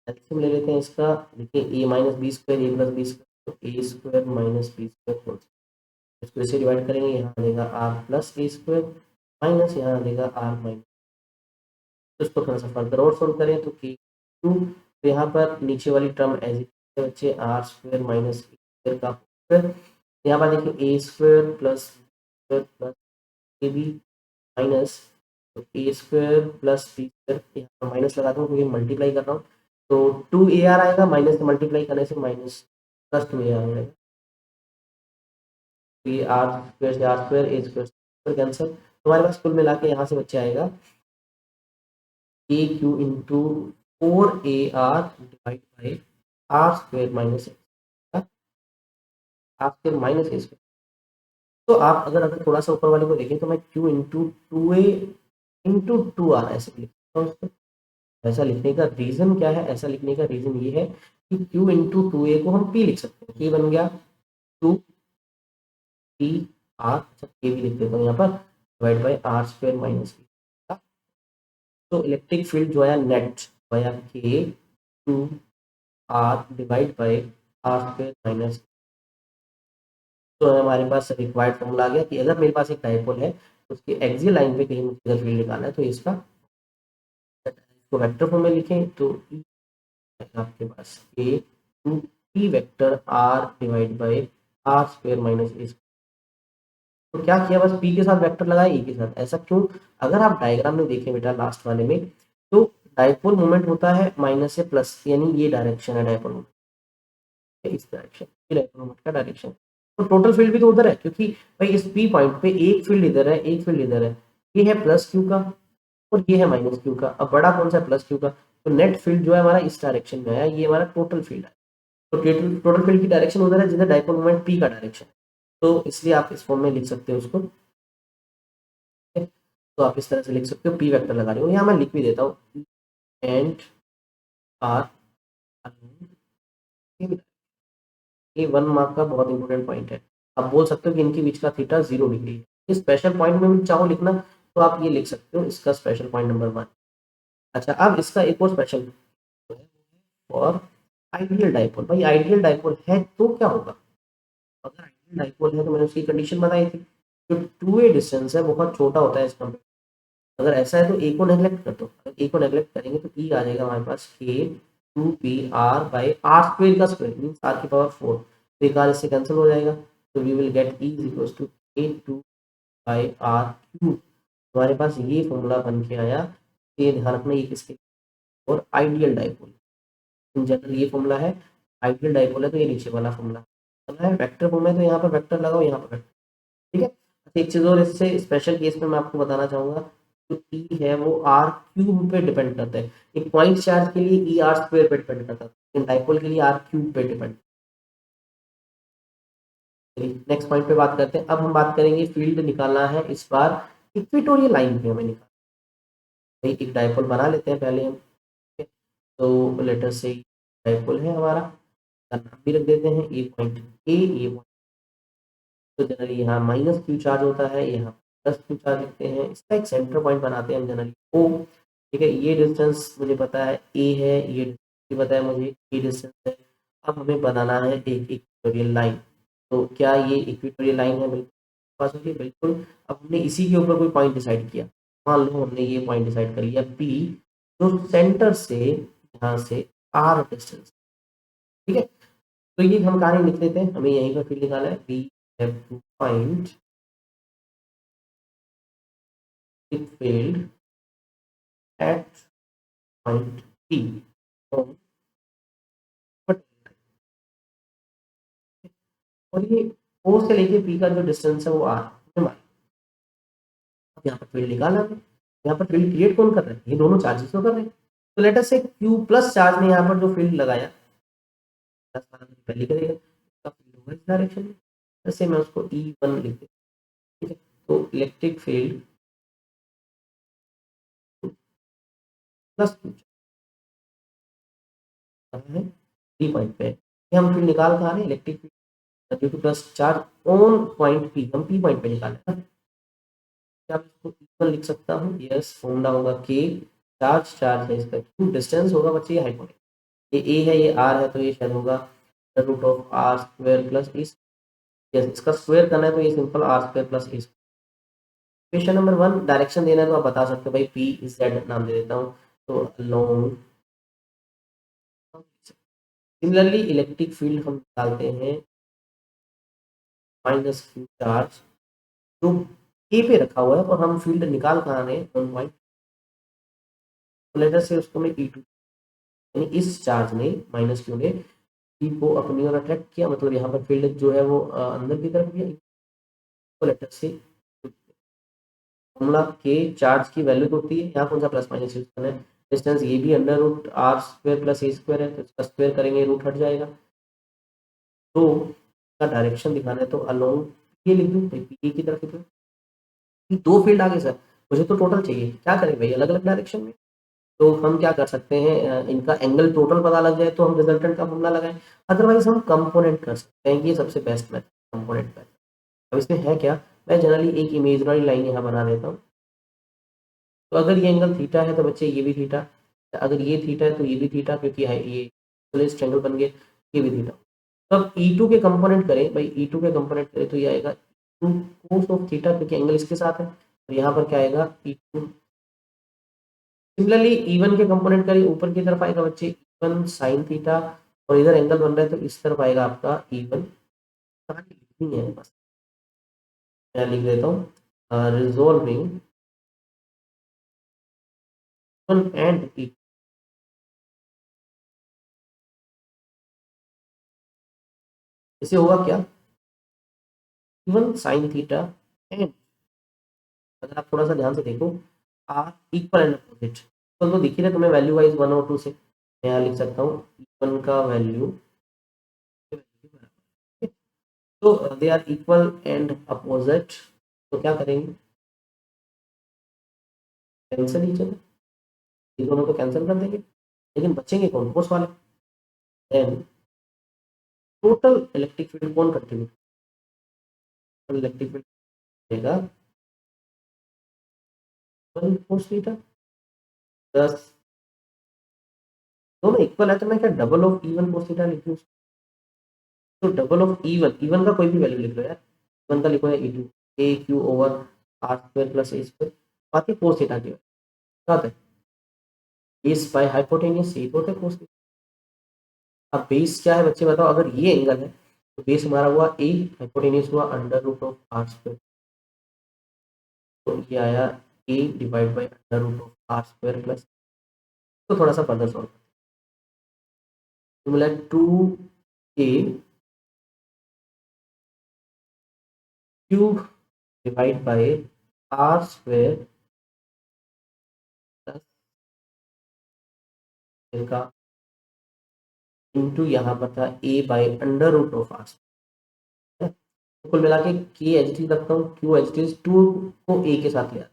एलसीएम ले लेते हैं इसका। देखिए a minus b square, a plus b square, तो a square minus b square whole square. इसको इसे डिवाइड करेंगे, यहाँ देगा आर प्लस ए स्क्वायर माइनस यहाँ देगा आर माइनस। तो इसको थोड़ा सा फर्दर और सोल्व करें तो के टू, तो यहाँ पर नीचे वाली टर्म एज इट है बच्चे, आर स्क्वायर माइनस ए स्क्वायर का स्क्वायर। यहाँ पर देखिए a square plus square plus a b minus तो a square plus b square, यहाँ पर माइनस लगा दूँ क्योंकि मल्टीप्लाई कर रहा हूँ, तो 2ar आएगा, माइनस से मल्टीप्लाई करने से माइनस प्लस 2ar आएगा, तो ये आर स्क्वायर से r square, a square cancel, हमारे पास कुल मिला के यहाँ से बच्चे आएगा a q into 4ar divide by are square minus r square minus A square. तो आप अगर थोड़ा सा ऊपर वाले को देखें तो मैं Q into 2a into 2r ऐसे लिखता हूँ उसको। ऐसा लिखने का रीजन क्या है, ऐसा लिखने का रीजन ये है कि q इंटू 2a को हम p लिख सकते हैं, p बन गया 2pr, अच्छा k भी लिख देता हूँ यहाँ पर, divide by are square minus p। तो इलेक्ट्रिक फील्ड जो है नेट वया k 2r divide by are square minus, तो हमारे पास रिक्वायर्ड फॉर्मूला आ गया कि अगर मेरे पास एक डायपोल है तो उसकी एक्सियल लाइन पे कहीं मुझे अगर फील्ड निकालना है तो इसका इसको वेक्टर फॉर्म में लिखें तो E आपके पास a two p vector r divide by are square minus a. तो क्या किया, बस पी के साथ वेक्टर लगाया ई के साथ, ऐसा क्यों? अगर आप डायग्राम में देखें बेटा लास्ट वाले में, तो डायपोल मोमेंट होता है माइनस से प्लस, यानी ये डायरेक्शन है डायपोल मोमेंट, इस डायरेक्शन, ये डायपोल मोमेंट का डायरेक्शन। तो टोटल फील्ड भी तो उधर है, क्योंकि भाई इस पी पॉइंट पे एक फील्ड इधर है, एक फील्ड इधर है, ये है प्लस क्यू का और ये है माइनस क्यू का। अब बड़ा कौन सा है? प्लस क्यू का। तो नेट फील्ड जो है हमारा इस डायरेक्शन में है, ये हमारा टोटल फील्ड है। तो टोटल फील्ड की डायरेक्शन उधर है जिधर डायपोल मोमेंट पी का डायरेक्शन है, तो इसलिए आप इस फॉर्म में लिख सकते हो उसको। तो आप इस तरह से लिख सकते हो, पी वेक्टर लगा रहे हो, यहाँ मैं लिख भी देता हूँ एंड आर, ये 1 मार्क का बहुत इंपॉर्टेंट पॉइंट है। आप बोल सकते हो कि इनके बीच का थीटा 0 डिग्री है, इस स्पेशल पॉइंट में भी चाहो लिखना तो आप ये लिख सकते हो, इसका स्पेशल पॉइंट नंबर 1। अच्छा, अब इसका एक और स्पेशल और आइडियल डाइपोल। भाई आइडियल डाइपोल है तो क्या होगा? अगर आइडियल डाइपोल है तो मैंने उसकी कंडीशन बताई थी, जो टू ए डिस्टेंस है बहुत छोटा होता है इसका। अगर ऐसा है तो ए को नेग्लेक्ट कर दो, अगर ए को नेग्लेक्ट करेंगे तो ई आ जाएगा हमारे पास K 2pr by R square का स्क्वेयर मीन्स आर की पावर 4, तो एक आर इससे कैंसिल हो जाएगा, तो we will get E is equals to K 2 by are cube. हमारे पास ये फॉर्मूला बन के आया। ये ध्यान रखना, ये किसके और आइडियल डाइपोल, इन जनरल ये फॉर्मूला है। आइडियल डाइपोल है तो ये नीचे वाला फॉर्मूला है, वेक्टर फॉर्म है तो यहाँ पर वेक्टर लगाओ, यहाँ पर वेक्टर, ठीक है। अच्छा, एक चीज़ और इससे स्पेशल केस में मैं आपको बताना चाहूँगा, जो ई है वो आर क्यूब पे डिपेंड करता है। एक पॉइंट चार्ज के लिए ई आर स्क्वायर पे डिपेंड करता है, लेकिन डाइपोल के लिए आर क्यूब पे डिपेंड। नेक्स्ट पॉइंट पे बात करते हैं। अब हम बात करेंगे फील्ड निकालना है इस बार इक्वेटोरियल लाइन पे हमें निकालना है। भाई एक डाइपोल बना लेते हैं पहले हम, ठीक है? तो लेटर से डाइपोल है हमारा, का नाम भी रख देते हैं ए पॉइंट ए, ये तो जनरली यहाँ माइनस क्यू चार्ज होता है, यहाँ प्लस क्यू चार्ज लिखते हैं, इसका एक सेंटर पॉइंट बनाते हैं हम जनरली ओ, ठीक है। ये डिस्टेंस मुझे पता है ए है, ये distance पता है मुझे, ये डिस्टेंस है। अब हमें बनाना है एक इक्वेटोरियल लाइन, तो क्या ये इक्वेटोरियल लाइन है? बिल्कुल पास होगी, बिल्कुल। अब हमने इसी के ऊपर कोई पॉइंट डिसाइड किया, मान लो हमने ये पॉइंट डिसाइड कर लिया पी, जो सेंटर से यहाँ से आर डिस्टेंस, ठीक है। तो ये हम कहानी लिख लेते हैं, हमें यहीं पर फील्ड निकालना है, we have to find it failed at point P on और ये O से लेके P का जो डिस्टेंस है वो R है। अब यहाँ पर फील्ड निकालना है, यहाँ पर फील्ड क्रिएट कौन कर रहा है? ये दोनों चार्जेस तो कर रहे हैं। तो लेट अस से Q प्लस चार्ज ने यहाँ पर जो फील्ड लगाया प्लस वाला तो पहले करेगा, इसका फील्ड होगा इस डायरेक्शन में, जैसे मैं उसको E1 लिख देता हूँ, ठीक है। तो इलेक्ट्रिक फील्ड प्लस है डी पॉइंट पे, ये हम फील्ड निकाल कहा रहे हैं, electric field due two plus charge on point P, हम पी पॉइंट पे निकाले ना। क्या मैं इसको इक्वल लिख सकता हूँ? यस, फॉर्मूला होगा के, चार्ज चार्ज है इसका, क्यू डिस्टेंस होगा बच्चे, ये हाइपोटेन्यूज, ये ए है ये आर है, तो ये शायद होगा root of are square plus A. Yes, इसका स्क्वायर करना है तो ये simple R square plus A. Question number 1 direction देना है तो आप बता सकते हो भाई पी इज जेड नाम दे देता हूँ, तो लॉन्ग। सिमिलरली इलेक्ट्रिक फील्ड हम निकालते हैं माइनस क्यू चार्ज, जो ए पे रखा हुआ है और हम फील्ड निकाल कहाँ रहे हैं, ऑन वाई, तो लेटर से उसको मैं ई टू, यानी इस चार्ज ने, माइनस क्यू ने ई को अपनी ओर अट्रैक्ट किया, मतलब यहाँ पर फील्ड जो है वो अंदर की तरफ गया, तो लेटर से फॉर्मूला के चार्ज की वैल्यू तो होती है, यहाँ कौन सा प्लस माइनस यूज करना है, डिस्टेंस ये भी under root R square plus ए स्क्वायर है, तो इसका स्क्वायर करेंगे रूट हट जाएगा, तो इसका डायरेक्शन दिखाना है तो अलोंग ये लिख दूँ, पी की तरफ लिख दूँ, दो फील्ड आगे सर, मुझे तो टोटल चाहिए, क्या करें भाई अलग अलग डायरेक्शन में, तो हम क्या कर सकते हैं, इनका एंगल टोटल पता लग जाए तो हम रिजल्टेंट का फॉर्मूला लगाएं, अदरवाइज हम कंपोनेंट कर सकते हैं, ये सबसे बेस्ट मेथड कंपोनेंट मेथड। अब इसमें है क्या, मैं जनरली एक इमेजनरी लाइन यहाँ बना देता हूँ, तो अगर ये एंगल थीटा है तो बच्चे ये भी थीटा, अगर ये थीटा है तो ये भी थीटा, क्योंकि है ये ट्रायंगल बन गए, ये भी थीटा। तो अब E2 के कंपोनेंट करें भाई, E2 के कंपोनेंट करें तो ये आएगा टू कोस ऑफ थीटा, क्योंकि एंगल इसके साथ है, और यहाँ पर क्या आएगा E2। सिमिलरली E1 के कंपोनेंट करें, ऊपर की तरफ आएगा बच्चे E1 साइन थीटा, और इधर एंगल बन रहा है तो इस तरफ आएगा आपका E1, कहानी लिखनी है बस, मैं लिख देता हूँ रिजोल्विंग एंड E, इसे होगा क्या, E1 साइन थीटा एंड, अगर आप थोड़ा सा ध्यान से देखो, आर इक्वल एंड अपोजिट, तो दिख ही रहा तुम्हें वैल्यू वाइज 1 और 2 से, मैं यहाँ लिख सकता हूँ E1 का वैल्यू, तो they are equal and opposite, तो क्या करेंगे, कैंसिल ईच अदर, ये दोनों को कैंसिल कर देंगे, लेकिन बचेंगे कौन, फोर्स वाले, देन टोटल इलेक्ट्रिक फील्ड कौन कंट्रीब्यूट, इलेक्ट्रिक फील्ड देगा 1 फोर्स मीटर प्लस, दोनों इक्वल है तो मैं क्या double of E1 force theta लिख दूँ, तो डबल ऑफ E1 का कोई भी वैल्यू लिख लो यार, E1 का लिखो है E2 A Q over R square plus A square, बाकी फोर्स थीटा की बात है, बेस बाय हाइपोटेन्यूस ये तो होता है कोस। अब बेस क्या है बच्चे बताओ, अगर ये एंगल है तो बेस हमारा हुआ ए, हाइपोटेन्यूस हुआ under root of are square, तो ये आया a divide by under root of are square plus, तो थोड़ा सा फर्दर सॉल्व, तो मिला 2a cube divide by are square plus इनका इंटू यहाँ पर था a by under root of r, तो कुल मिला के के एच डी रखता हूँ, क्यू एच डी टू को ए के साथ लिया,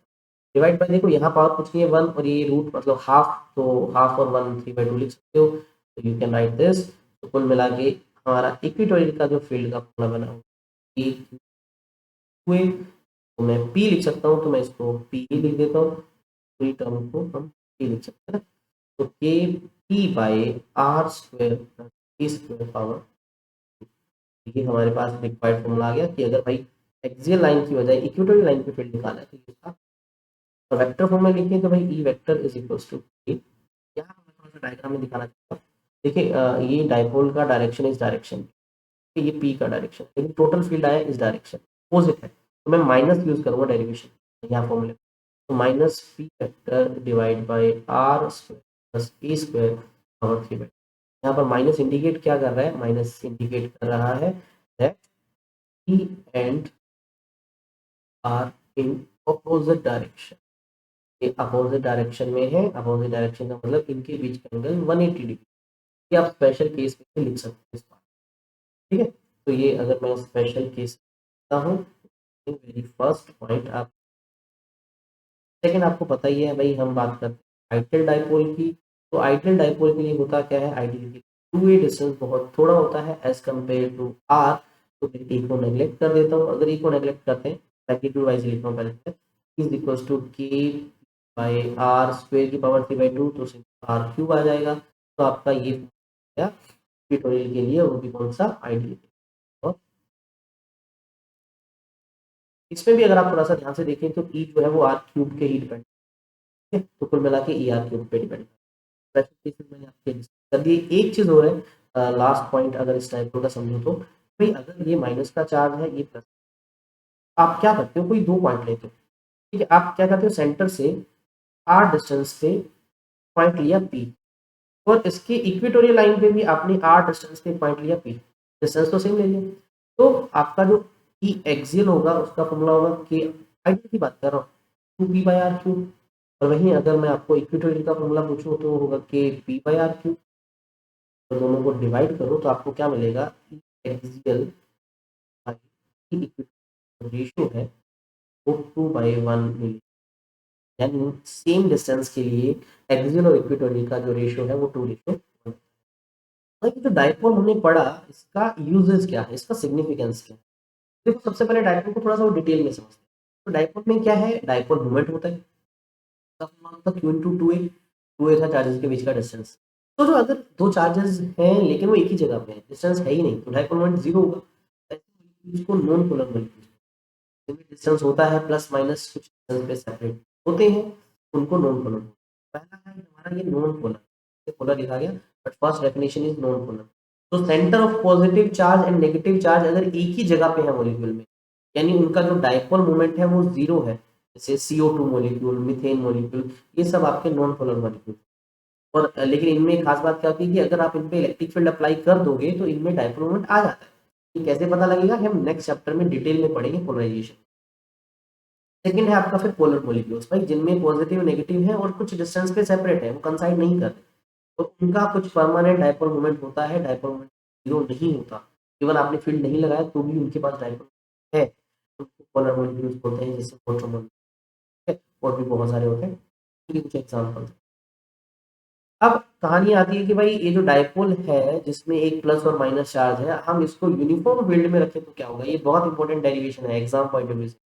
डिवाइड बाय देखो यहाँ पावर कुछ नहीं है 1 और ये रूट मतलब हाफ, तो हाफ और 1 3/2 लिख सकते हो, तो यू कैन राइट दिस, तो कुल मिला के हमारा इक्वेटोरियल का जो फील्ड का फॉर्मूला बना हुआ ए क्यू, तो मैं पी लिख सकता हूँ, तो मैं इसको पी लिख देता हूँ, पूरी टर्म को हम पी लिख सकते हैं, तो K P by are square plus A square power, ये हमारे पास रिक्वायर्ड फॉर्मूला आ गया कि अगर भाई एक्सियल लाइन की बजाय इक्वेटोरियल लाइन पे फील्ड निकालना है तो इसका वेक्टर फॉर्म में लिखें, तो भाई E vector is equals to A, यहाँ मैं थोड़ा सा डायग्राम में दिखाना चाहता हूँ, देखिए ये डाइपोल का डायरेक्शन इस डायरेक्शन, ये पी का डायरेक्शन, लेकिन टोटल फील्ड आया इस डायरेक्शन अपोजिट है, तो मैं माइनस यूज करूंगा डेरिवेशन यहाँ फॉर्मूले, तो minus P vector divide by are square plus A square power 3, यहाँ पर माइनस इंडिकेट क्या कर रहा है, माइनस इंडिकेट कर रहा है that E and R in opposite direction, ये अपोजिट डायरेक्शन में है, अपोजिट डायरेक्शन का मतलब इनके बीच का एंगल 180 डिग्री, ये आप स्पेशल केस में लिख सकते हैं इस बात, ठीक है, तो ये अगर मैं स्पेशल केस लिखता हूँ, वेरी फर्स्ट पॉइंट आप, सेकंड आपको पता ही है भाई, हम बात करते हैं आइडियल डाइपोल की, तो आइडियल डाइपोल के लिए होता क्या है, आइडियल की टू वे डिस्टेंस बहुत थोड़ा होता है एज कम्पेयर टू आर, तो मैं ए को नेग्लेक्ट कर देता हूँ, अगर ए को नेग्लेक्ट करते हैं मैग्नीट्यूड वाइज लिखता हूँ पहले, इज इक्वल्स टू के बाय आर स्क्वायर की पावर 3/2, तो आर क्यूब आ जाएगा, तो आपका ये ट्यूटोरियल के लिए वो भी कौन सा आइडियल, और इसमें भी अगर आप थोड़ा सा ध्यान से देखें तो ई जो है वो आर क्यूब के ही डिपेंड है, तो कुल मिला के ई आर क्यूब पे डिपेंड है, मैंने आपके कर दिए, एक चीज और है लास्ट पॉइंट, अगर इस टाइप का समझो तो भाई, अगर ये माइनस का चार्ज है ये प्लस, आप क्या करते हो, कोई 2 पॉइंट लेते हो, ठीक है? आप क्या करते हो, सेंटर से r डिस्टेंस पे पॉइंट लिया P, और इसके इक्वेटोरियल लाइन पे भी आपने r डिस्टेंस पे पॉइंट लिया P, डिस्टेंस तो सेम ले लिया। तो आपका जो E एक्सियल होगा उसका फॉर्मूला होगा K, आइडियल की बात कर रहा हूँ, 2p/r3। और वहीं अगर मैं आपको इक्वेटोरियल का फॉर्मूला पूछूँ तो होगा Kp/r3। तो दोनों को डिवाइड करो तो आपको क्या मिलेगा, E एक्सियल रेशियो है वो 2/1 मिली, यानी सेम डिस्टेंस के लिए एक्सियल और इक्वेटोरियल का जो रेशियो है वो 2:1। भाई जो डायपोल हमने पढ़ा, इसका यूजेस क्या है, इसका सिग्निफिकेंस क्या है? देखो सबसे पहले डायपोल को थोड़ा सा वो डिटेल में समझते हैं। तो डायपोल में क्या है, डायपोल मोमेंट होता है, क्यू इंटू टू ए था चार्जेस के बीच का डिस्टेंस। तो जो अगर दो चार्जेस हैं लेकिन वो एक ही जगह पे है, डिस्टेंस है ही नहीं, तो डायपोल मोमेंट जीरो होगा। ऐसे इसको नॉन पोलर मोलिक्यूल, जिनमें डिस्टेंस होता है प्लस माइनस कुछ डिस्टेंस पे सेपरेट होते हैं, उनको नॉन पोलर। पहला है हमारा ये नॉन पोलर, पोलर लिखा गया, but first definition is non polar. तो centre of positive charge and negative charge अगर एक ही जगह पे है मॉलिक्यूल में, यानी उनका जो डायपोल मोमेंट है वो जीरो है, जैसे CO2 मॉलिक्यूल, मीथेन मॉलिक्यूल, ये सब आपके नॉन पोलर मॉलिक्यूल। और लेकिन इनमें एक खास बात क्या होती है कि अगर आप इन पे इलेक्ट्रिक फील्ड अप्लाई कर दोगे तो इनमें डायपोल मोमेंट आ जाता है। ये कैसे पता लगेगा, हम नेक्स्ट चैप्टर में डिटेल में पढ़ेंगे पोलराइजेशन। सेकंड है आपका फिर पोलर मॉलिक्यूल्स, भाई जिनमें पॉजिटिव नेगेटिव है और कुछ डिस्टेंस पे सेपरेट है, वो कंसाइड नहीं कर रहे, तो उनका कुछ परमानेंट डायपोल मोमेंट होता है, डायपोल मोमेंट जीरो नहीं होता। केवल आपने फील्ड नहीं लगाया तो भी उनके पास डायपोल है, उनको पोलर मॉलिक्यूल्स बोलते हैं, जैसे फोटोमॉल है, और भी बहुत सारे होते हैं। ये कुछ एग्जांपल। अब कहानी आती है कि भाई ये जो डायपोल है जिसमें एक प्लस और माइनस चार्ज है, हम इसको यूनिफॉर्म फील्ड में रखें तो क्या होगा। ये बहुत इंपॉर्टेंट डेरिवेशन है एग्जाम पॉइंट ऑफ व्यू से,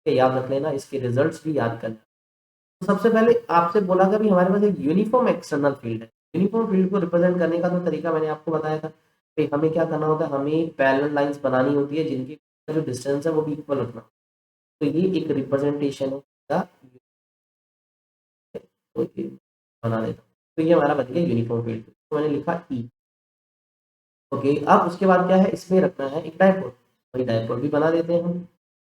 याद रख लेना, इसके रिजल्ट्स भी याद करना। तो सबसे पहले आपसे बोला था भी हमारे पास एक यूनिफॉर्म एक्सटर्नल फील्ड है। यूनिफॉर्म फील्ड को रिप्रेजेंट करने का तो तरीका मैंने आपको बताया था कि हमें क्या करना होता है, हमें पैरेलल लाइंस बनानी होती है जिनकी जो डिस्टेंस है वो भी इक्वल रखना। तो ये एक रिप्रेजेंटेशन है का, तो ये बना देता हूँ। तो ये हमारा बन गया यूनिफॉर्म फील्ड, तो मैंने लिखा ई। ओके, अब उसके बाद क्या है, इसमें रखना है एक डायपोल, वही डायपोल भी बना देते हैं हम।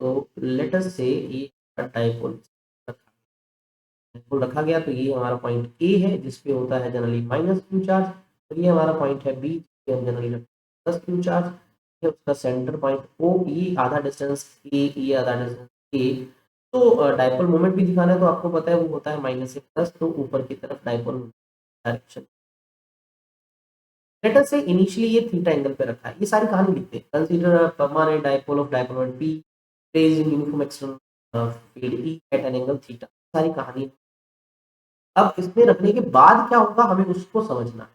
तो लेट अस से ये डायपोल रखा गया, तो ये हमारा पॉइंट ए है जिसपे होता है जनरली माइनस क्यू चार्ज, और ये हमारा पॉइंट है बी जिसपे हम जनरली प्लस क्यू चार्ज। ये उसका सेंटर पॉइंट ओ, ये आधा डिस्टेंस ए, ये आधा डिस्टेंस ए। तो डायपोल मोमेंट भी दिखाना है तो आपको पता है वो होता है माइनस से प्लस, तो ऊपर की तरफ डायपोल डायरेक्शन। लेट अस से इनिशियली ये थीटा एंगल पे रखा है, ये सारी कहानी लिखते हैं। Consider permanent dipole of dipole moment P placed in uniform external field E at an angle theta, सारी कहानी। अब इसमें रखने के बाद क्या होगा हमें उसको समझना है।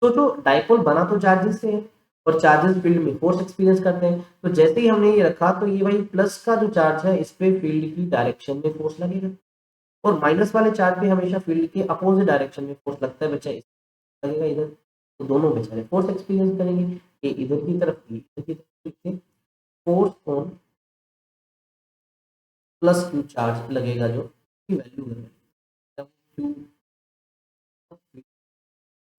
तो जो डायपोल बना तो चार्जेस से है, और चार्जेस फील्ड में फोर्स एक्सपीरियंस करते हैं, तो जैसे ही हमने ये रखा तो ये भाई प्लस का जो चार्ज है इस पे फील्ड की डायरेक्शन में फोर्स लगेगा, और माइनस वाले चार्ज पे हमेशा फील्ड के अपोजिट डायरेक्शन में फोर्स लगता है, बच्चा इस लगेगा इधर। तो दोनों बेचारे फोर्स एक्सपीरियंस करेंगे, ये इधर की तरफ, ये इधर की तरफ, force on plus Q charge लगेगा जो की वैल्यू है क्यू।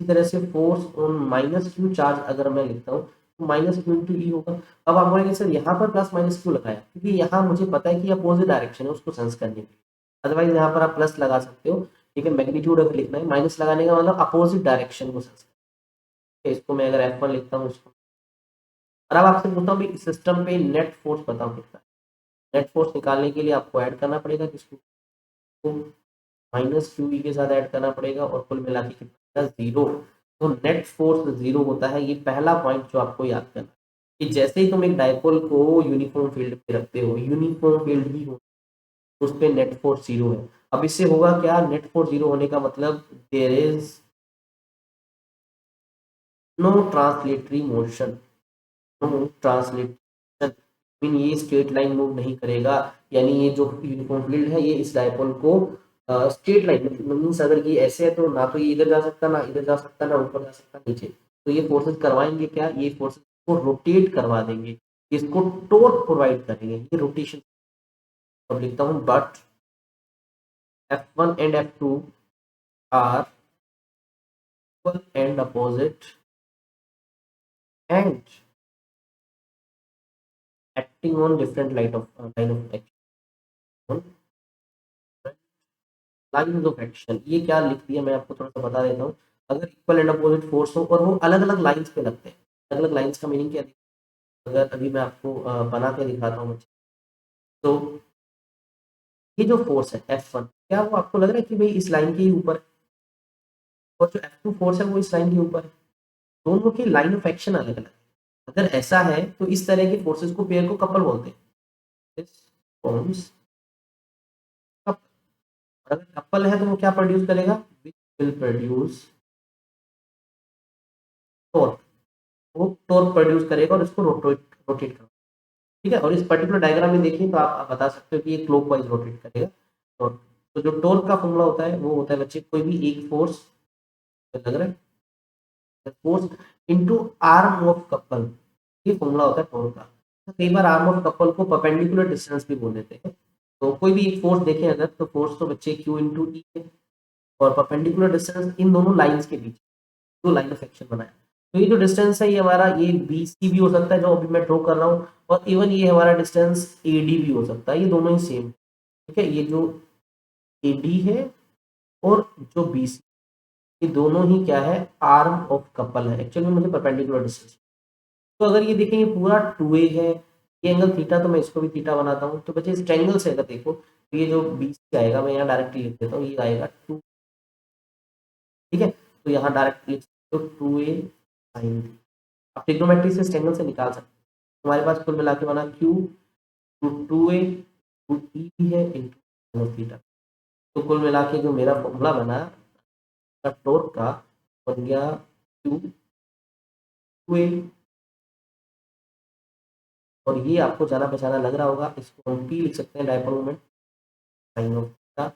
इसी तरह से force on minus Q charge अगर मैं लिखता हूँ तो माइनस क्यू इंटू ई होगा। अब आप बोलेंगे सर यहाँ पर प्लस माइनस क्यों लगाया, क्योंकि यहाँ मुझे पता है कि अपोजिट डायरेक्शन है उसको सेंस करने की। अदरवाइज यहाँ पर आप प्लस लगा सकते हो, ठीक है, मैग्नीट्यूड अगर लिखना है, माइनस लगाने का मतलब अपोजिट डायरेक्शन को सेंस करना। इसको मैं अगर F1 लिखता हूँ इसको, और अब आपसे पूछता हूँ भी सिस्टम पे नेट फोर्स बताओ कितना है। नेट फोर्स निकालने के लिए आपको ऐड करना पड़ेगा किसको, माइनस क्यू ई के साथ ऐड करना पड़ेगा, और कुल मिला के कितना, जीरो। तो नेट फोर्स जीरो होता है, ये पहला पॉइंट जो आपको याद करना है। कि जैसे ही तुम एक डायपोल को यूनिफॉर्म फील्ड पे रखते हो, यूनिफॉर्म फील्ड ही हो, तो उस पे नेट फोर्स जीरो है। अब इससे होगा क्या, नेट फोर्स जीरो होने का मतलब there is no translatory motion, no translation, mean ये स्ट्रेट लाइन मूव नहीं करेगा। यानी ये जो यूनिफॉर्म फील्ड है ये इस डायपोल को स्ट्रेट लाइन मीन्स अगर ये ऐसे है तो ना तो ये इधर जा सकता, ना इधर जा सकता, ना ऊपर जा सकता, नीचे। तो ये फोर्सेस करवाएंगे क्या, ये फोर्सेस को रोटेट करवा देंगे, इसको टोर्क प्रोवाइड करेंगे, ये रोटेशन। अब लिखता हूँ but F1 and F2 are equal and opposite and acting on different line of action, lines of action, ये क्या लिख दिया मैं आपको थोड़ा सा बता देता हूँ। अगर इक्वल एंड अपोजिट फोर्स हो और वो अलग अलग लाइन्स पे लगते हैं, अलग अलग लाइन्स का मीनिंग क्या है? अगर अभी मैं आपको बना के दिखाता हूँ, तो ये जो फोर्स है F1, क्या वो आपको लग रहा है कि भाई इस लाइन के ही ऊपर है? और जो F2 फोर्स है वो इस लाइन के ऊपर है। दोनों की लाइन ऑफ एक्शन अलग अलग है। अगर ऐसा है तो इस तरह के फोर्सेस को, पेयर को कपल बोलते हैं। This forms couple। और अगर कपल है तो वो क्या प्रोड्यूस करेगा? Which will produce torque. वो टॉर्क प्रोड्यूस करेगा और इसको रोटेट करेगा। ठीक है, और इस पर्टिकुलर डायग्राम में देखिए तो आप बता सकते हो कि ये क्लॉकवाइज रोटेट करेगा। और तो जो टॉर्क का फॉर्मूला होता है वो होता है बच्चे, कोई भी एक फोर्स लग रहा है, force into arm of couple, ये फॉर्मूला होता है टॉर्क का। तो कई बार आर्म ऑफ कपल को परपेंडिकुलर डिस्टेंस भी बोल देते हैं। तो कोई भी एक फोर्स देखें अगर, तो फोर्स तो बच्चे Q इंटू ई है, और परपेंडिकुलर डिस्टेंस इन दोनों लाइंस के बीच जो लाइन ऑफ एक्शन बनाया। तो ये जो डिस्टेंस है ये हमारा, ये BC भी हो सकता है जो अभी मैं ड्रॉ कर रहा हूँ, और इवन ये हमारा डिस्टेंस AD भी हो सकता है, ये दोनों ही सेम। ठीक है, ये जो AD है और जो BC, ये दोनों ही क्या है? आर्म ऑफ कपल है। एक्चुअली मुझे परपेंडिकुलर डिस्टेंस, तो अगर ये देखें ये पूरा 2A है, ये एंगल थीटा, तो मैं इसको भी थीटा बनाता हूँ। तो बच्चे इस ट्रायंगल से अगर देखो तो ये जो BC आएगा, मैं यहाँ डायरेक्टली लिख देता हूँ, ये आएगा 2। ठीक है, तो यहाँ डायरेक्ट लिख सकते हो 2A sin। आप ट्रिग्नोमेट्री से इस एंगल से निकाल सकते हो। हमारे पास कुल मिला के बना Q root 2A root E भी है इंटू थीटा। तो कुल मिला के जो मेरा फॉर्मूला बना टॉर्क का, बन गया Q 2A। और ये आपको जाना पहचाना लग रहा होगा, इसको हम P लिख सकते हैं, dipole moment sine of theta.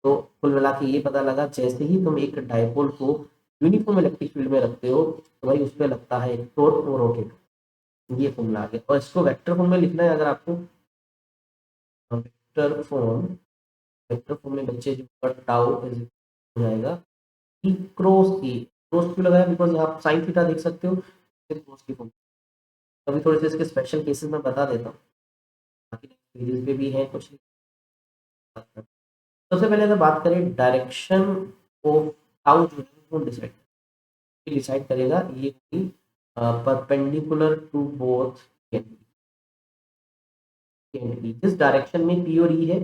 तो कुल मिला के ये पता लगा, जैसे ही तुम एक डायपोल को यूनिफॉर्म इलेक्ट्रिक फील्ड में रखते हो तो भाई उस पर लगता है एक टॉर्क और रोटेट। ये फॉर्मूला आ गया, और इसको वेक्टर फॉर्म में लिखना है अगर आपको, वेक्टर फॉर्म, वेक्टर फॉर्म में बच्चे जो टाउ इज हो जाएगा ई क्रॉस ए। क्रॉस क्यों लगाया? बिकॉज यहाँ साइन थीटा देख सकते हो, क्रॉस की फॉर्म। अभी थोड़े से इसके स्पेशल केसेस में बता देता हूँ, बाकी सीरीज पे भी है कुछ। सबसे पहले अगर बात करें डायरेक्शन ऑफ टाउ, जो है वो डिसाइड करेगा, ये परपेंडिकुलर टू बोथ जिस डायरेक्शन में P और E है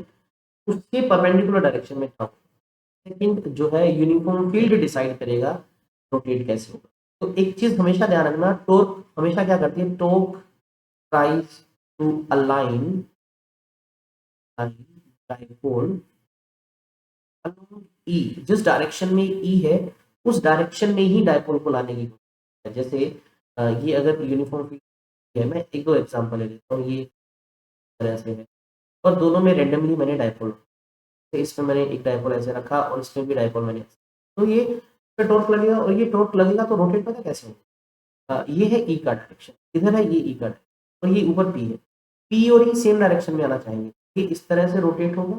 उसके परपेंडिकुलर डायरेक्शन में टाउ। सेकंड जो है यूनिफॉर्म फील्ड डिसाइड करेगा रोटेट कैसे होगा। तो एक चीज हमेशा ध्यान रखना, टॉर्क हमेशा क्या करती है? Torque tries to align dipole along E। जिस डायरेक्शन में E है उस डायरेक्शन में ही डाइपोल को लाने की कोशिश है। जैसे ये अगर यूनिफॉर्म फील्ड है, मैं एक दो एग्जांपल ले लेता हूँ, ये तरह से है, और दोनों में रेंडमली मैंने डाइपोल, तो इसमें मैंने एक डाइपोल ऐसे रखा और इसमें भी डाइपोल मैंने ऐसे, तो ये टॉर्क लगेगा, और ये टॉर्क लगेगा तो रोटेट पता कैसे होगा? ये है E का डायरेक्शन, इधर है ये E का डायरेक्शन, और ये ऊपर P है। P और E सेम डायरेक्शन में आना चाहेंगे, ये इस तरह से रोटेट होगा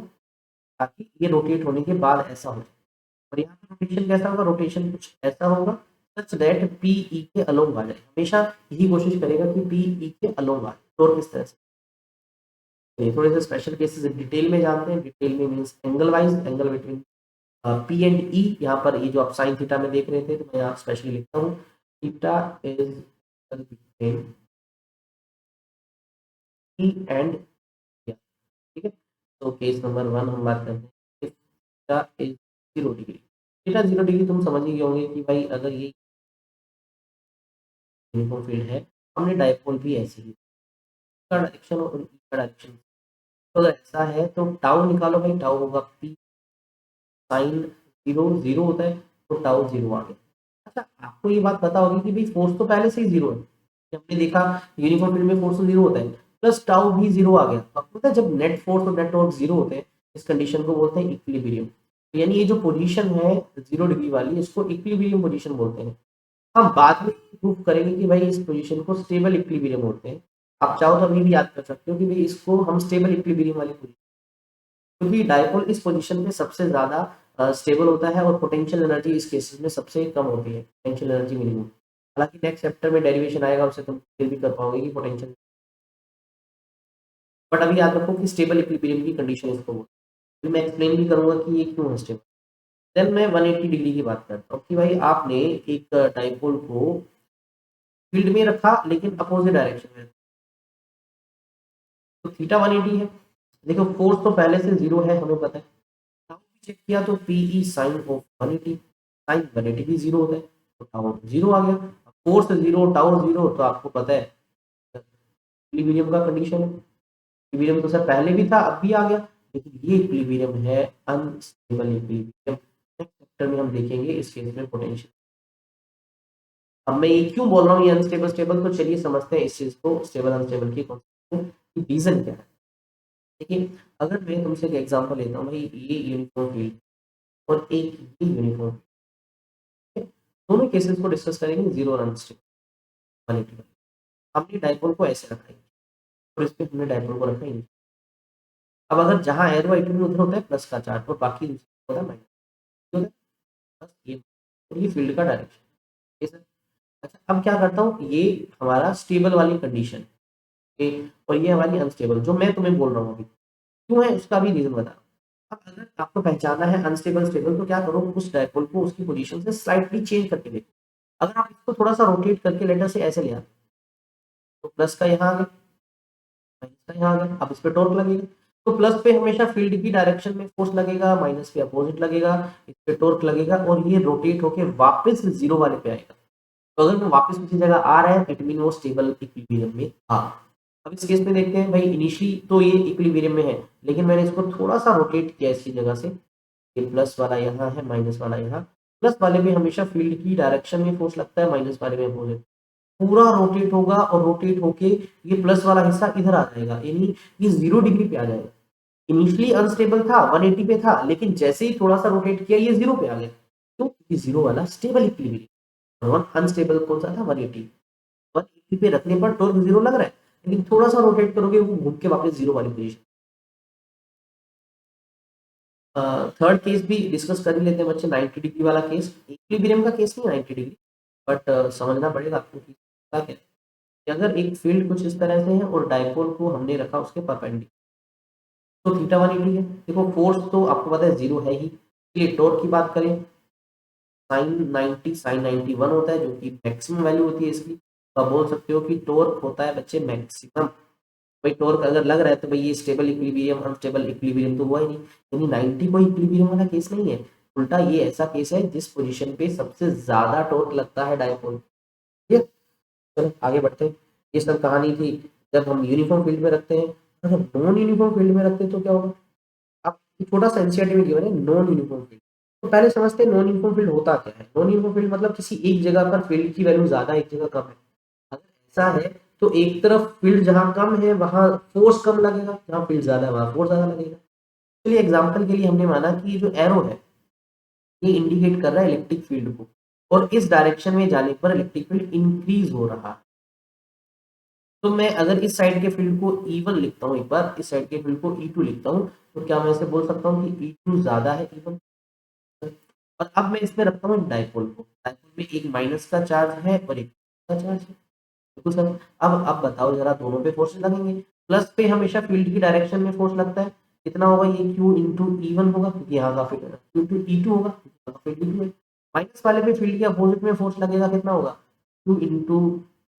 ताकि ये रोटेट होने के बाद ऐसा हो जाए। और यहाँ पे रोटेशन कैसा होगा? रोटेशन कुछ ऐसा होगा सच दैट पी ई के अलोंग आ जाए। हमेशा यही कोशिश करेगा कि पी ई के अलोंग आए। टॉर्क किस तरह से? तो ये थोड़े से स्पेशल केसेस डिटेल में जानते हैं। डिटेल में means angle wise, angle between P and E। यहाँ पर ये जो आप साइन थीटा में देख रहे थे, तो मैं यहाँ स्पेशली लिखता हूँ theta is between P and, ठीक है। तो केस नंबर 1 हम बात करते हैं, theta is 0 degree. Theta 0 degree तुम समझ ही होंगे कि भाई अगर ये यूनिफॉर्म फील्ड है, हमने डाइपोल भी ऐसे ही का डायरेक्शन और E का डायरेक्शन, तो अगर ऐसा है तो टाउ निकालो भाई, टाउ होगा P साइन 0 0 होता है, तो टाउ 0 आ गया। अच्छा, आपको ये बात पता होगी कि भाई फोर्स तो पहले से ही 0 है, हमने देखा यूनिफॉर्म फील्ड में फोर्स तो 0 होता है, प्लस टाउ भी 0 आ गया। अब पता है जब नेट फोर्स और नेट टॉर्क 0 होते हैं, इस कंडीशन को बोलते हैं इक्विलिब्रियम। यानी ये जो पोजीशन है 0 डिग्री वाली, इसको इक्विलिब्रियम पोजीशन बोलते हैं। हम बाद में प्रूव करेंगे कि भाई इस पोजीशन को स्टेबल इक्विलिब्रियम बोलते हैं। आप चाहो तो अभी भी याद कर सकते हो कि भाई इसको हम स्टेबल इक्विलिब्रियम वाली पोजीशन, क्योंकि डायपोल इस पोजीशन पे सबसे ज्यादा स्टेबल होता है और पोटेंशियल एनर्जी इस केसेस में सबसे कम होती है, पोटेंशियल एनर्जी मिनिमम। हालांकि नेक्स्ट चैप्टर में डेरिवेशन आएगा, उससे तुम फिर भी कर पाओगे कि पोटेंशियल बट अभी याद रखो कि स्टेबल इक्विलिब्रियम की कंडीशन इसको बोलते हैं। फिर मैं एक्सप्लेन भी करूंगा कि ये क्यों है स्टेबल। देन मैं 180 डिग्री की बात करता हूँ कि भाई आपने एक डाइपोल को फील्ड में रखा लेकिन अपोजिट डायरेक्शन में, तो थीटा 180 है। देखो फोर्स तो पहले से जीरो है हमें पता है, टाउ भी चेक किया तो पीई साइन ऑफ 180, साइन 180 भी जीरो होता है, तो टाउ जीरो आ गया। फोर्स जीरो टाउ जीरो, तो आपको पता है इक्विलिब्रियम का कंडीशन है। इक्विलिब्रियम तो सर पहले भी था अब भी आ गया, लेकिन ये इक्विलिब्रियम है अनस्टेबल इक्विलिब्रियम। नेक्स्ट चैप्टर में हम देखेंगे इस केस में पोटेंशियल। अब मैं ये क्यों बोल रहा हूँ ये अनस्टेबल स्टेबल, तो चलिए समझते हैं इस चीज को, स्टेबल अनस्टेबल की रीजन क्या है। देखिए अगर मैं तुमसे एक एग्जांपल लेता हूँ भाई, ये यूनिफॉर्म फील्ड और एक ये यूनिफॉर्म, दोनों केसेस को डिस्कस करेंगे जीरो और अनस्टेबल 180। हमने डाइपोल को ऐसे रखा है और इस पे हमने डाइपोल को रखा है। अब अगर जहाँ एरो आइटम उधर होता है प्लस का चार्ज और बाकी दूसरा होता है माइनस, होता है बस ये, और ये फील्ड का डायरेक्शन। ये सर अच्छा, अब क्या करता हूँ, ये हमारा स्टेबल वाली कंडीशन है और ये हमारी अनस्टेबल जो मैं तुम्हें बोल रहा हूँ अभी क्यों है उसका भी रीजन बता। अब अगर आपको पहचाना है अनस्टेबल स्टेबल, तो क्या करो उस डायपोल को उसकी पोजीशन से स्लाइटली चेंज करके देखो। अगर आप इसको थोड़ा सा रोटेट करके लेटर से ऐसे ले आते, तो प्लस का यहाँ आ गया, माइनस का यहाँ आ गया, अब इस पे टॉर्क लगेगा। तो प्लस पे हमेशा फील्ड की डायरेक्शन में फोर्स लगेगा, माइनस पे अपोजिट लगेगा, इस पे टॉर्क लगेगा और ये रोटेट होके वापस जीरो वाले पे आएगा। तो अगर वो वापस उसी जगह आ रहा है इट मीन वो स्टेबल इक्विलिब्रियम में था। अब इस केस में देखते हैं भाई, इनिशियली तो ये इक्विलिब्रियम में है, लेकिन मैंने इसको थोड़ा सा रोटेट किया इसकी जगह से, ये प्लस वाला यहाँ है माइनस वाला यहाँ। प्लस वाले में हमेशा फील्ड की डायरेक्शन में फोर्स लगता है, माइनस वाले में अपोजिट। पूरा रोटेट होगा और रोटेट होके ये प्लस वाला हिस्सा इधर आ जाएगा, यानी ये 0 डिग्री पे आ जाएगा। इनिशियली अनस्टेबल था 180 पे था, लेकिन जैसे ही थोड़ा सा रोटेट किया ये जीरो पे आ गया। तो ये जीरो वाला स्टेबल इक्विलिब्रियम, नॉन अनस्टेबल कौन सा था 180। 180 पे रखने पर टॉर्क जीरो लग रहा है, लेकिन थोड़ा सा रोटेट करोगे वो घूम के वापस जीरो वाली पोजीशन। थर्ड केस भी डिस्कस कर ही लेते हैं बच्चे, 90 डिग्री वाला केस। इक्विलिब्रियम का केस नहीं 90 डिग्री, बट समझना पड़ेगा आपको कि क्या है कि अगर एक फील्ड कुछ इस तरह से है और डायपोल को हमने रखा उसके परपेंडिकुलर, तो थीटा 180 है। देखो फोर्स तो आपको पता है जीरो है ही, इसलिए टॉर्क की बात करें साइन 90 साइन 91 होता है जो कि मैक्सिमम वैल्यू होती है इसकी। तो आप बोल सकते हो कि टॉर्क होता है बच्चे मैक्सिमम। भाई टॉर्क अगर लग रहा है तो भाई ये स्टेबल इक्विलिब्रियम अनस्टेबल इक्विलिब्रियम तो हुआ ही नहीं, यानी 90 कोई इक्विलिब्रियम वाला केस नहीं है। उल्टा ये ऐसा केस है जिस पोजीशन पे सबसे ज्यादा टॉर्क लगता है डायपोल। ठीक है, चलो आगे बढ़ते हैं। ये सब कहानी थी जब हम यूनिफॉर्म फील्ड में रखते हैं। अगर नॉन यूनिफॉर्म फील्ड में रखते हैं तो क्या होगा। आप छोटा सा एनसीईआरटी में गिवन है नॉन यूनिफॉर्म फील्ड। तो पहले समझते हैं नॉन यूनिफॉर्म फील्ड होता क्या है। नॉन यूनिफॉर्म फील्ड मतलब किसी एक जगह पर फील्ड की वैल्यू ज्यादा एक जगह कम है। अगर ऐसा है तो एक तरफ फील्ड जहां कम है वहां फोर्स कम लगेगा, जहां फील्ड ज्यादा है वहां फोर्स ज्यादा लगेगा। चलिए एग्जांपल के लिए हमने माना कि ये जो एरो है ये इंडिकेट कर रहा है इलेक्ट्रिक फील्ड को, और इस डायरेक्शन में जाने पर इलेक्ट्रिक फील्ड इंक्रीज हो रहा है। तो मैं अगर इस साइड के फील्ड को E1 लिखता हूँ, एक बार इस साइड के फील्ड को E2 लिखता हूँ, तो क्या मैं ऐसे बोल सकता हूँ कि E2 ज्यादा है E1। और अब मैं इसमें रखता हूँ डाइपोल को, डाइपोल में एक माइनस का चार्ज है और एक का चार्ज है। बिल्कुल सर। अब बताओ जरा दोनों पे फोर्स लगेंगे। प्लस पे हमेशा फील्ड की डायरेक्शन में फोर्स लगता है, कितना होगा ये Q इंटू E1 होगा क्योंकि यहाँ का फील्ड Q इंटू E2 होगा क्योंकि यहाँ का फील्ड E2 है। माइनस वाले पे फील्ड के अपोजिट में फोर्स लगेगा, कितना होगा Q इंटू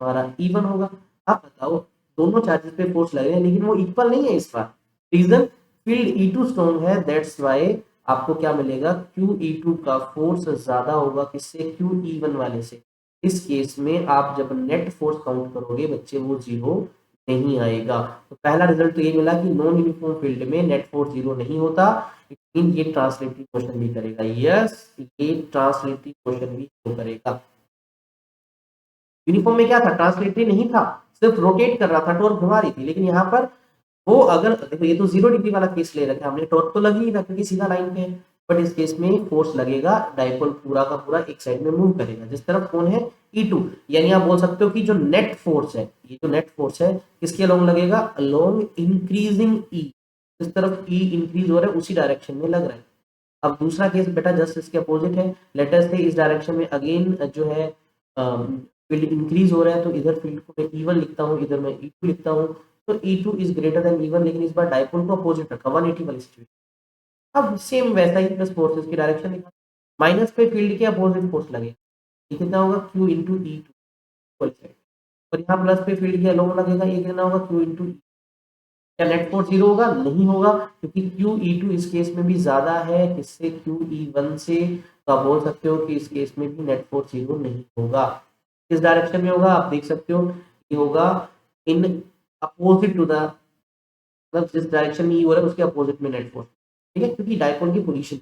हमारा E1 होगा। अब बताओ दोनों चार्जेस पे फोर्स लग रहे हैं लेकिन वो इक्वल नहीं है इस बार। रीजन फील्ड E2 स्ट्रॉन्ग है, दैट्स वाई आपको क्या मिलेगा Q E2 का फोर्स ज्यादा होगा किससे Q E1 वाले से। इस केस में आप जब नेट फोर्स काउंट करोगे बच्चे वो जीरो नहीं आएगा। तो पहला रिजल्ट तो ये मिला कि नॉन यूनिफॉर्म फील्ड में नेट फोर्स जीरो नहीं होता। लेकिन ये ट्रांसलेटिव क्वेश्चन भी करेगा, यस ये ट्रांसलेटिव क्वेश्चन भी शो करेगा। यूनिफॉर्म में क्या था, ट्रांसलेटरी नहीं था, सिर्फ रोटेट कर रहा था, टॉर्क घुमा रही थी। लेकिन यहाँ पर वो अगर देखो ये तो 0 डिग्री वाला केस ले रखा है हमने, टॉर्क तो लगी ही ना क्योंकि सीधा लाइन पे है। बट इस केस में फोर्स लगेगा, डाइपोल पूरा का पूरा एक साइड में मूव करेगा जिस तरफ कौन है E2। यानी आप बोल सकते हो कि जो नेट फोर्स है, ये जो नेट फोर्स है किसके अलोंग लगेगा, अलोंग इंक्रीजिंग E। जिस तरफ E इंक्रीज हो रहा है उसी डायरेक्शन में लग रहा है। अब दूसरा केस बेटा जस्ट इसके अपोजिट है। लेटर से इस डायरेक्शन में अगेन जो है फील्ड इंक्रीज हो रहा है, तो इधर फील्ड को मैं E1 लिखता हूँ, इधर मैं E2 लिखता हूँ। तो E2 is greater than E1, लेकिन इस बार डायपोल को अपोजिट रखा 180 वाली सिचुएशन। अब सेम वैसा ही प्लस फोर्सेस की डायरेक्शन लिखा, माइनस पे फील्ड के अपोजिट फोर्स लगे, ये कितना होगा Q इंटू E2 वाली साइड, और यहाँ प्लस पे फील्ड के अलोंग लगेगा, ये कितना होगा Q इंटू। क्या नेट फोर्स जीरो होगा? नहीं होगा, क्योंकि QE2 इस केस में भी ज्यादा है किससे, QE1 से। तो आप बोल सकते हो कि इस केस में भी नेट फोर्स जीरो नहीं होगा। किस डायरेक्शन में होगा आप देख सकते हो, ये होगा इन अपोजिट टू द, मतलब जिस डायरेक्शन में ये हो रहा है उसके अपोजिट में नेट फोर्स, ठीक है, क्योंकि डायपोल की पोजीशन।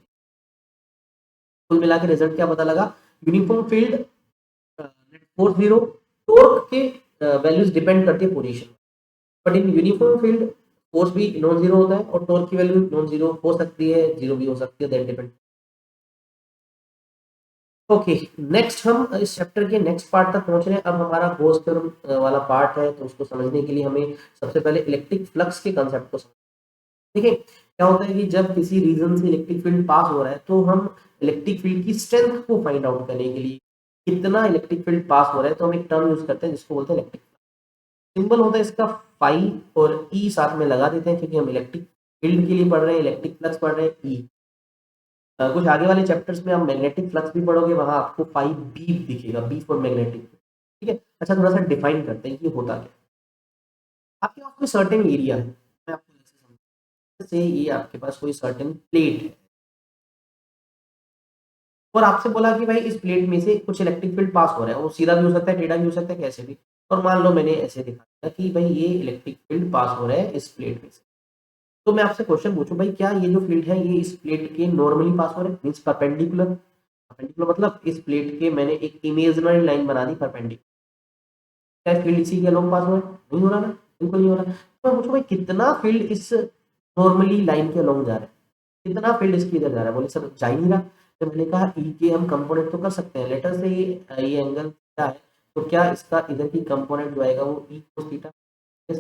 कुल मिला के रिजल्ट क्या पता लगा, uniform field, net force zero, torque के वैल्यूज डिपेंड करती है position, but in uniform field force भी नॉन जीरो होता है और टॉर्क की वैल्यू नॉन जीरो हो सकती है, जीरो भी हो सकती है, दैट डिपेंड। ओके, नेक्स्ट हम इस चैप्टर के नेक्स्ट पार्ट तक पहुंच रहे हैं। अब हमारा गोस थ्योरम वाला पार्ट है, तो उसको समझने के लिए हमें सबसे पहले इलेक्ट्रिक फ्लक्स के कंसेप्ट को समझ, ठीक है। क्या होता है कि जब किसी रीजन से इलेक्ट्रिक फील्ड पास हो रहा है तो हम इलेक्ट्रिक फील्ड की स्ट्रेंथ को फाइंड आउट करने के लिए, कितना इलेक्ट्रिक फील्ड पास हो रहा है, तो हम एक टर्म यूज करते हैं जिसको बोलते हैं इलेक्ट्रिक, सिंबल होता है इसका फाई, और ई साथ में लगा देते हैं क्योंकि हम इलेक्ट्रिक फील्ड के लिए पढ़ रहे हैं, इलेक्ट्रिक फ्लक्स पढ़ रहे हैं, ई। कुछ आगे वाले चैप्टर्स में आप मैग्नेटिक फ्लक्स भी पढ़ोगे, वहां आपको फाई बी दिखेगा, बी फॉर मैग्नेटिक, ठीक है। अच्छा, थोड़ा सा डिफाइन करते हैं कि होता क्या। आपके पास कोई सर्टेन एरिया है, मैं आपको ऐसे समझाऊं, जैसे ये आपके पास कोई सर्टेन प्लेट है, और आपसे बोला कि भाई इस प्लेट में से कुछ इलेक्ट्रिक फील्ड पास हो रहा है, वो सीधा भी हो सकता है, टेढ़ा भी हो सकता है, कैसे भी। और मान लो मैंने ऐसे दिखा दिया कि भाई ये इलेक्ट्रिक फील्ड पास हो रहा है इस प्लेट में से, तो मैं आपसे क्वेश्चन पूछूं भाई क्या ये जो फील्ड है ये इस प्लेट के नॉर्मली पास हो रहा है, मींस परपेंडिकुलर। परपेंडिकुलर मतलब इस प्लेट के मैंने एक इमेजिनरी लाइन बना दी परपेंडिकुलर, क्या फील्ड इसी के अलोंग पास हो रहा है? नहीं हो रहा ना, बिल्कुल नहीं हो रहा। तो मैं पूछूं भाई कितना फील्ड इस नॉर्मली लाइन के अलोंग जा रहा है, कितना फील्ड इसके इधर जा रहा है, बोले सर जा ही नहीं रहा। तो मैंने कहा ई के हम कंपोनेंट तो कर सकते हैं, लेटर से ये एंगल क्या है, तो क्या इसका इधर की कंपोनेंट जो आएगा वो ई कोस थीटा, यस,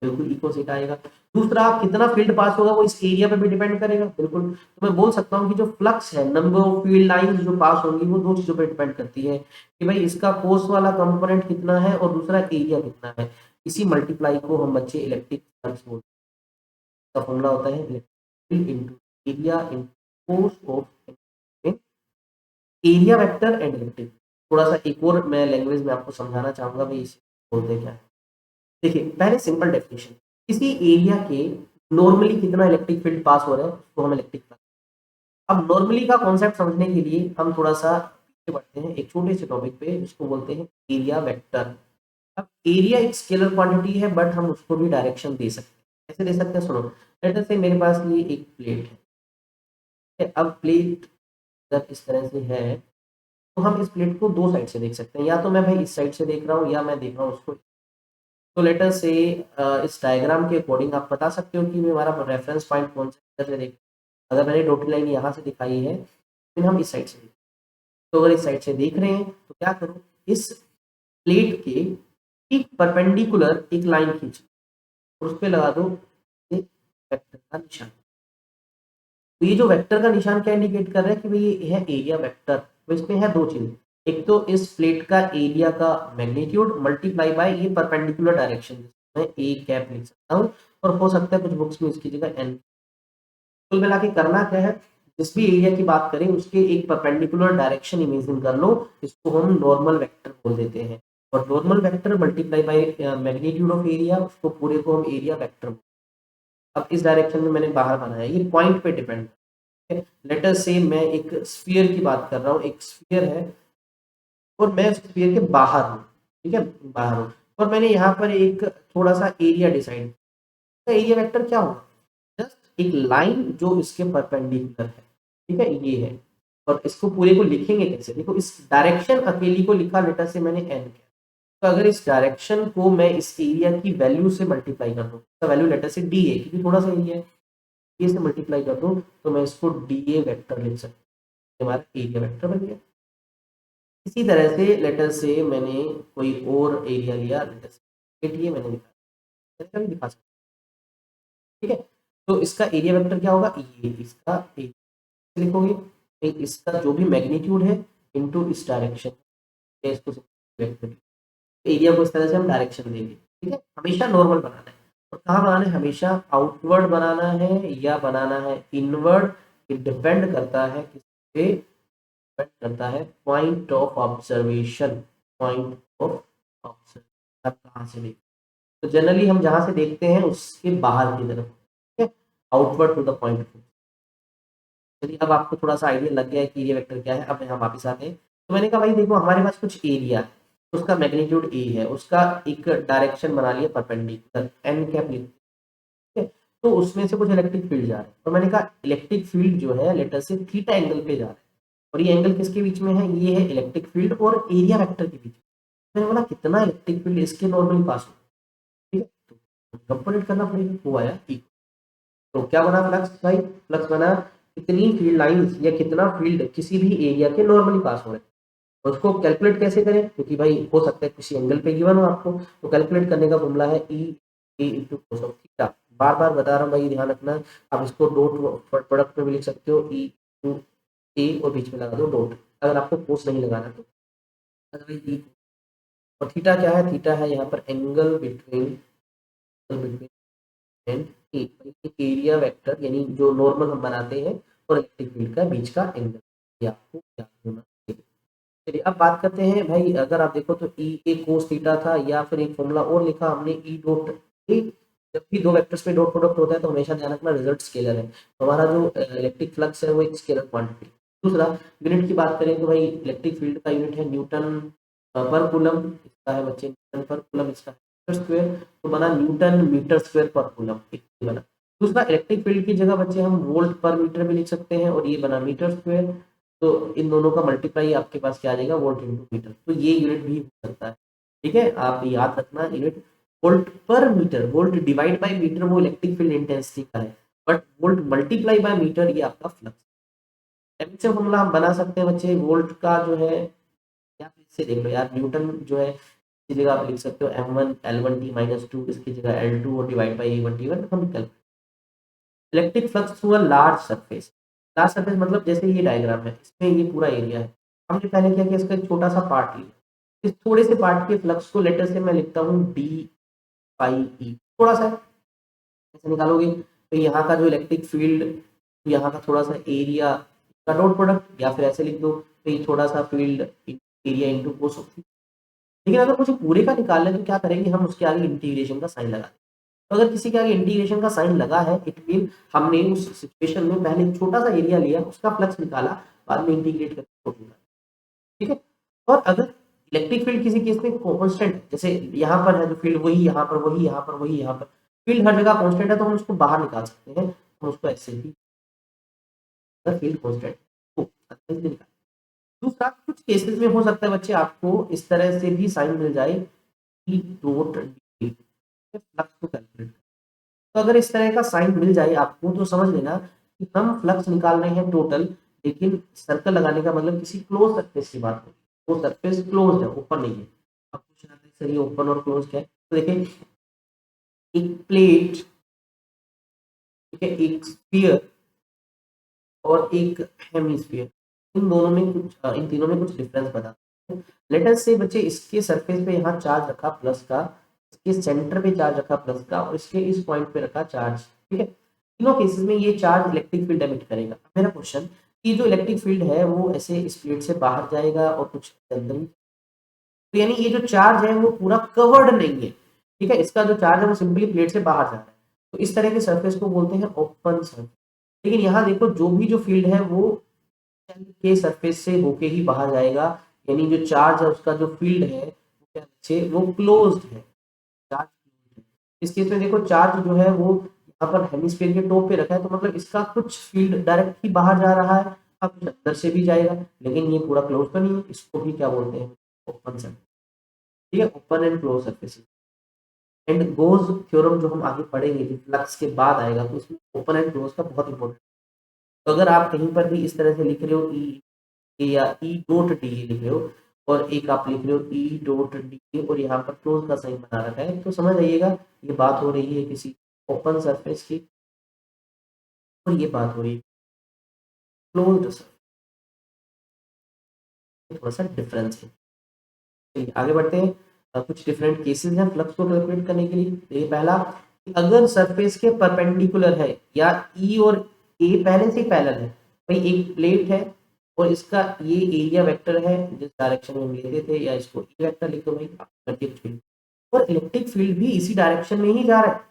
बिल्कुल ई कोस थीटा आएगा। दूसरा, कितना फील्ड पास होगा वो इस एरिया पे भी डिपेंड करेगा, बिल्कुल। तो मैं बोल सकता हूँ कि जो फ्लक्स है, नंबर ऑफ फील्ड लाइंस जो पास होंगी वो दो चीजों पे डिपेंड करती है, कि भाई इसका कोस वाला कंपोनेंट कितना है और दूसरा एरिया कितना है। इसी मल्टीप्लाई को हम बच्चे इलेक्ट्रिक फ्लक्स बोलते हैं। का फॉर्मूला होता है electric field into area into cos of area vector and electric. थोड़ा सा एक और मैं लैंग्वेज में आपको समझाना चाहूंगा भाई इसे बोलते क्या है। देखिए, पहले सिंपल डेफिनेशन, किसी एरिया के नॉर्मली कितना इलेक्ट्रिक फील्ड पास हो रहा है उसको हम इलेक्ट्रिक फ्लक्स। अब नॉर्मली का कॉन्सेप्ट समझने के लिए हम थोड़ा सा पीछे बढ़ते हैं एक छोटे से टॉपिक पे जिसको बोलते हैं एरिया वेक्टर। अब एरिया एक स्केलर क्वांटिटी है, बट हम उसको भी डायरेक्शन दे सकते हैं। कैसे दे सकते हैं, सुनो। लेट से मेरे पास ये एक प्लेट है, ठीक है? अब प्लेट अगर इस तरह से है तो हम इस प्लेट को दो साइड से देख सकते हैं, या तो मैं भाई इस साइड से देख रहा हूँ या मैं देख रहा हूँ उसको। तो लेटर से इस डायग्राम के अकॉर्डिंग आप बता सकते हो कि हमारा रेफरेंस पॉइंट कौन सा है। देख, अगर मैंने डॉटेड लाइन यहाँ से दिखाई है फिर हम इस साइड से देखें, तो अगर इस साइड से देख रहे हैं तो क्या करो, इस प्लेट के ठीक परपेंडिकुलर एक लाइन खींचो और उस पर लगा दो ये वेक्टर का निशान। तो ये जो वेक्टर का निशान क्या इंडिकेट कर रहा है कि भाई ये है एरिया वेक्टर। तो इसमें है दो चीज, एक तो इस प्लेट का एरिया का मैग्नीट्यूड मल्टीप्लाई बाय ये परपेंडिकुलर डायरेक्शन, मैं ए कैप लिख सकता हूँ, और हो सकता है कुछ बुक्स में इसकी जगह एन। कुल मिला के करना क्या है, जिस भी एरिया की बात करें उसके एक परपेंडिकुलर डायरेक्शन इमेजिन कर लो, इसको हम नॉर्मल वेक्टर बोल देते हैं। और normal vector multiply by magnitude of area, उसको पूरे को हम एरिया वेक्टर। अब इस डायरेक्शन में मैंने बाहर बनाया, ये पॉइंट पे डिपेंड है। लेटर से मैं एक स्फीयर की बात कर रहा हूँ, एक स्फीयर है और मैं स्फीयर के बाहर हूँ, ठीक है, बाहर हूँ, और मैंने यहाँ पर एक थोड़ा सा एरिया डिसाइड, तो एरिया वेक्टर क्या होगा, जस्ट एक लाइन जो इसके परपेंडिकुलर है, ठीक है, ये है। और इसको पूरे को लिखेंगे कैसे, देखो इस डायरेक्शन अकेली को लिखा लेटर से मैंने एन किया, तो अगर इस डायरेक्शन को मैं इस एरिया की वैल्यू से मल्टीप्लाई कर दूं, तो वैल्यू लेटर से डी है क्योंकि थोड़ा सा एरिया है, ए से मल्टीप्लाई कर दूं तो मैं इसको डी ए वेक्टर लिख सकता हूँ, हमारा एरिया वेक्टर बन गया। इसी तरह से लेटर से मैंने कोई और एरिया लिया, लेटर से ये मैंने लिखा, भी दिखा सकता, ठीक है। तो इसका एरिया वेक्टर क्या होगा, ये इसका लिखोगे, इसका जो भी मैग्नीट्यूड है इनटू इस डायरेक्शन, इसको वेक्टर, एरिया को इस तरह से हम डायरेक्शन देंगे, ठीक है, हमेशा नॉर्मल बनाना है। और कहाँ बनाना है, हमेशा आउटवर्ड बनाना है या बनाना है इनवर्ड, ये डिपेंड करता है किस पे डिपेंड करता है, point of observation, point of observation आप कहाँ से देखते हैं। तो जनरली हम जहाँ से देखते हैं उसके बाहर की तरफ, ठीक है, आउटवर्ड टू द पॉइंट। चलिए अब आपको थोड़ा सा आइडिया लग गया है कि एरिया वेक्टर क्या है। अब हम वापस आते हैं, तो मैंने कहा भाई देखो हमारे पास कुछ एरिया है, उसका मैग्नीट्यूड ए है, उसका एक डायरेक्शन बना लिया परपेंडिकुलर एन कैप लिख, ठीक है, तो उसमें से कुछ इलेक्ट्रिक फील्ड जा रहा है, तो मैंने कहा इलेक्ट्रिक फील्ड जो है लेटर से थीटा एंगल पे जा रहा है, और ये एंगल किसके बीच में है, ये है इलेक्ट्रिक फील्ड और एरिया वेक्टर के बीच में। मैंने बोला कितना इलेक्ट्रिक फील्ड इसके नॉर्मली पास हो, ठीक है, तो कंपोनेंट करना पड़ेगा, वो आया E। तो क्या बना फ्लक्स भाई, फ्लक्स बना कितनी फील्ड लाइंस या कितना फील्ड किसी भी एरिया के नॉर्मली पास हो रहे हैं। उसको कैलकुलेट कैसे करें, क्योंकि भाई हो सकता है किसी एंगल पे गिवन हो आपको, तो कैलकुलेट करने का फॉर्मूला है ई ए इंटू कोस ऑफ थीटा। बार बार बता रहा हूँ भाई, ध्यान रखना, आप इसको डॉट प्रोडक्ट में भी लिख सकते हो, ई टू ए और बीच में लगा दो डॉट, अगर आपको कोस नहीं लगाना तो। अदरवाइज ई, और थीटा क्या है, थीटा है यहाँ पर एंगल बिटवीन एंड एक एरिया वेक्टर, यानी जो नॉर्मल हम बनाते हैं और इलेक्ट्रिक फील्ड का बीच का एंगल, ये आपको याद होना चाहिए। चलिए अब बात करते हैं भाई, अगर आप देखो तो ई ए कोस थीटा था, या फिर एक फॉर्मूला और लिखा हमने ई डॉट ए। जब भी दो वेक्टर्स में डॉट प्रोडक्ट होता है तो हमेशा ध्यान रखना रिजल्ट स्केलर है, तो हमारा जो इलेक्ट्रिक फ्लक्स है वो एक स्केलर क्वांटिटी। दूसरा, यूनिट की बात करें तो भाई इलेक्ट्रिक फील्ड का यूनिट है न्यूटन पर कूलम, इसका है बच्चे न्यूटन पर कूलम, इसका मीटर स्क्वायर, तो बना न्यूटन मीटर स्क्वायर पर कूलम, बना। दूसरा, इलेक्ट्रिक फील्ड की जगह बच्चे हम वोल्ट पर मीटर भी लिख सकते हैं, और ये बना मीटर स्क्वायर, तो इन दोनों का मल्टीप्लाई आपके पास क्या आ जाएगा, वोल्ट इंटू मीटर, तो ये यूनिट भी हो सकता है, ठीक है, आप याद रखना unit volt per metre, volt divide by metre वो इलेक्ट्रिक फील्ड इंटेंसिटी का है, but volt multiply by metre ये आपका फ्लक्स। से फॉर्मूला हम बना सकते हैं बच्चे वोल्ट का जो है, या फिर इससे देख लो यार, न्यूटन जो है इसकी जगह आप लिख सकते हो m1 l1 t minus two, इसकी जगह l2 और डिवाइड बाई a1 t1, हम निकल। Electric flux through a large surface, large surface मतलब जैसे ये डायग्राम है, इसमें ये पूरा एरिया है, हमने पहले क्या किया, इसका एक छोटा सा पार्ट लिया, इस थोड़े से पार्ट के फ्लक्स को लेटर से मैं लिखता हूँ डी पाई ई, थोड़ा सा ऐसे निकालोगे तो यहाँ का जो इलेक्ट्रिक फील्ड, यहाँ का थोड़ा सा एरिया का डॉट प्रोडक्ट, या फिर ऐसे लिख दो तो ये थोड़ा सा field area into cos of. लेकिन अगर मुझे पूरे का निकालना है तो क्या करेंगे, हम उसके आगे इंटीग्रेशन का साइन लगा देंगे। तो अगर किसी के आगे इंटीग्रेशन का साइन लगा है, इट मीन हमने उस सिचुएशन में पहले एक छोटा सा एरिया लिया, उसका फ्लक्स निकाला, बाद में इंटीग्रेट करके छोड़, ठीक है। और अगर इलेक्ट्रिक फील्ड किसी केस में कांस्टेंट है, जैसे यहाँ पर है जो फील्ड वही यहाँ पर, वही यहाँ पर, वही यहाँ पर, फील्ड हर जगह कांस्टेंट है, तो हम उसको बाहर निकाल सकते हैं, हम उसको ऐसे भी, अगर फील्ड कांस्टेंट तो ऐसे भी निकाल। दूसरा, कुछ केसेस में हो सकता है बच्चे आपको इस तरह से भी साइन मिल जाए कि डॉट डी फ्लक्स को कैलकुलेट, तो अगर इस तरह का साइन मिल जाए आपको तो समझ लेना कि हम फ्लक्स निकाल रहे हैं टोटल, लेकिन सर्कल लगाने का मतलब किसी क्लोज सरफेस की बात हो, वो सरफेस क्लोज है, ओपन नहीं है। अब क्वेश्चन आता है सर ये ओपन और क्लोज क्या है, तो देखिए एक प्लेट, ठीक है, एक स्फीयर और एक हेमिस्फीयर, इन दोनों में कुछ इन तीनों में कुछ डिफरेंस बता। लेट अस से बच्चे इसके सरफेस पे यहाँ चार्ज रखा प्लस का, इसके सेंटर पे चार्ज रखा प्लस का, और इसके इस पॉइंट पे रखा चार्ज, ठीक है, तीनों केसेस में ये चार्ज इलेक्ट्रिक फील्ड एमिट करेगा। मेरा क्वेश्चन कि जो इलेक्ट्रिक फील्ड है वो ऐसे इस प्लेट से बाहर जाएगा और कुछ अंदर भी, तो यानी ये जो चार्ज है वो पूरा कवर्ड नहीं है, ठीक है, इसका जो चार्ज है वो सिंपली प्लेट से बाहर जा रहा है, तो इस तरह के सरफेस को बोलते हैं ओपन सरफेस। लेकिन यहाँ देखो जो भी जो फील्ड है वो शेल के सरफेस से होके ही बाहर जाएगा, यानी जो चार्ज है उसका जो फील्ड है क्या बच्चे, वो क्लोज्ड है, चार्ज closed है। इस केस में देखो चार्ज जो है वो यहाँ पर हेमिस्फीयर के टॉप पे रखा है, तो मतलब इसका कुछ फील्ड डायरेक्ट ही बाहर जा रहा है, अब कुछ अंदर से भी जाएगा, लेकिन ये पूरा क्लोज तो नहीं है, इसको भी क्या बोलते हैं, ओपन सरफेस, ठीक है, open and close surface. And goes theorem जो हम आगे पढ़ेंगे जो फ्लक्स के बाद आएगा, तो उसमें ओपन एंड क्लोज का बहुत इंपॉर्टेंट। तो अगर आप कहीं पर भी इस तरह से लिख रहे हो ई या ई डॉट डी लिख रहे हो, और एक आप लिख रहे हो ई डॉट डी और यहाँ पर क्लोज का साइन बना रखा है, तो समझ आइएगा ये बात हो रही है किसी ओपन सरफेस की, और ये बात हो रही है क्लोज्ड सरफेस, थोड़ा सा डिफरेंस है। चलिए आगे बढ़ते हैं। कुछ डिफरेंट केसेस हैं फ्लक्स को कैलकुलेट करने के लिए। ये पहला, कि अगर सरफेस के परपेंडिकुलर है या ई और ए पहले से ही पैरेलल है, भाई एक प्लेट है और इसका ये एरिया वेक्टर है जिस डायरेक्शन में हम लेते थे, या इसको ई वेक्टर लिख दो भाई इलेक्ट्रिक फील्ड, और इलेक्ट्रिक फील्ड भी इसी डायरेक्शन में ही जा रहा है,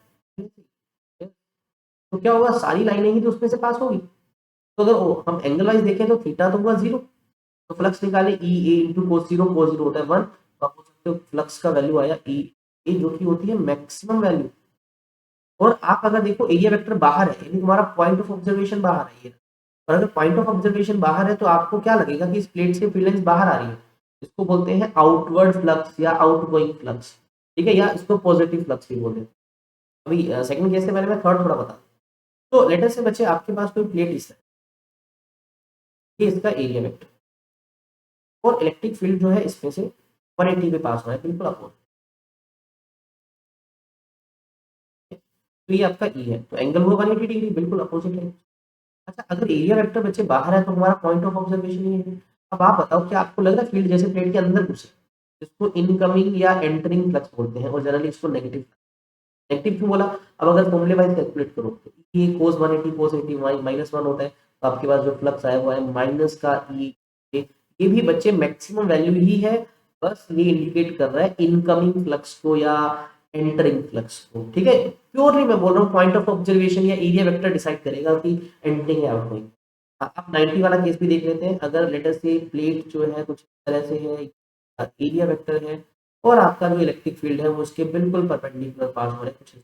तो क्या होगा, सारी लाइनें ही तो उसमें से पास होगी। तो अगर हम एंगल वाइज देखें तो थीटा तो हुआ 0, तो फ्लक्स निकाले ई ए इंटू कोस 0 होता है 1, तो आप बोल सकते हो फ्लक्स का वैल्यू आया ई ए, जो कि होती है मैक्सिमम वैल्यू। और आप अगर देखो एरिया वेक्टर बाहर है, यानी तुम्हारा पॉइंट ऑफ ऑब्जर्वेशन बाहर है ये, और अगर पॉइंट ऑफ ऑब्जर्वेशन बाहर है तो आपको क्या लगेगा कि इस प्लेट से फील्ड लाइंस बाहर आ रही है, इसको बोलते हैं आउटवर्ड फ्लक्स या आउटगोइंग फ्लक्स, ठीक है, या इसको पॉजिटिव फ्लक्स भी बोलते हैं। अभी सेकंड केस से पहले मैं थर्ड थोड़ा बता दूं। तो लेटर से बच्चे आपके पास कोई प्लेट इस है, ये इसका एरिया वेक्टर, और इलेक्ट्रिक फील्ड जो है इसमें से 180 पे पास हो रहा है, बिल्कुल अपोजिट, तो ये आपका ई है, तो एंगल हुआ 180 डिग्री, बिल्कुल अपोजिट है। अच्छा, अगर एरिया वेक्टर बच्चे बाहर है तो हमारा पॉइंट ऑफ ऑब्जर्वेशन ये है। अब आप बताओ क्या आपको लग रहा है फील्ड जैसे प्लेट के अंदर घुसे, इसको इनकमिंग या एंटरिंग फ्लक्स बोलते हैं, और जनरली इसको नेगेटिव, नेगेटिव क्यों बोला, अब अगर फॉर्मूले वाइज कैलकुलेट करो तो ये cos 180 -1 होता है, तो आपके पास जो फ्लक्स आया हुआ है माइनस का ई, ये भी बच्चे मैक्सिमम वैल्यू ही है, बस ये इंडिकेट कर रहा है इनकमिंग फ्लक्स को या एंटरिंग फ्लक्स को, ठीक है। प्योरली मैं बोल रहा हूँ पॉइंट ऑफ ऑब्जर्वेशन या एरिया वेक्टर डिसाइड करेगा कि एंटरिंग या आउटगोइंग। आप 90 वाला केस भी देख लेते हैं, अगर लेटर से प्लेट जो है कुछ इस तरह से है, एरिया वेक्टर है, और आपका जो इलेक्ट्रिक फील्ड है वो उसके बिल्कुल परपेंडिकुलर पास हो रहा है कुछ,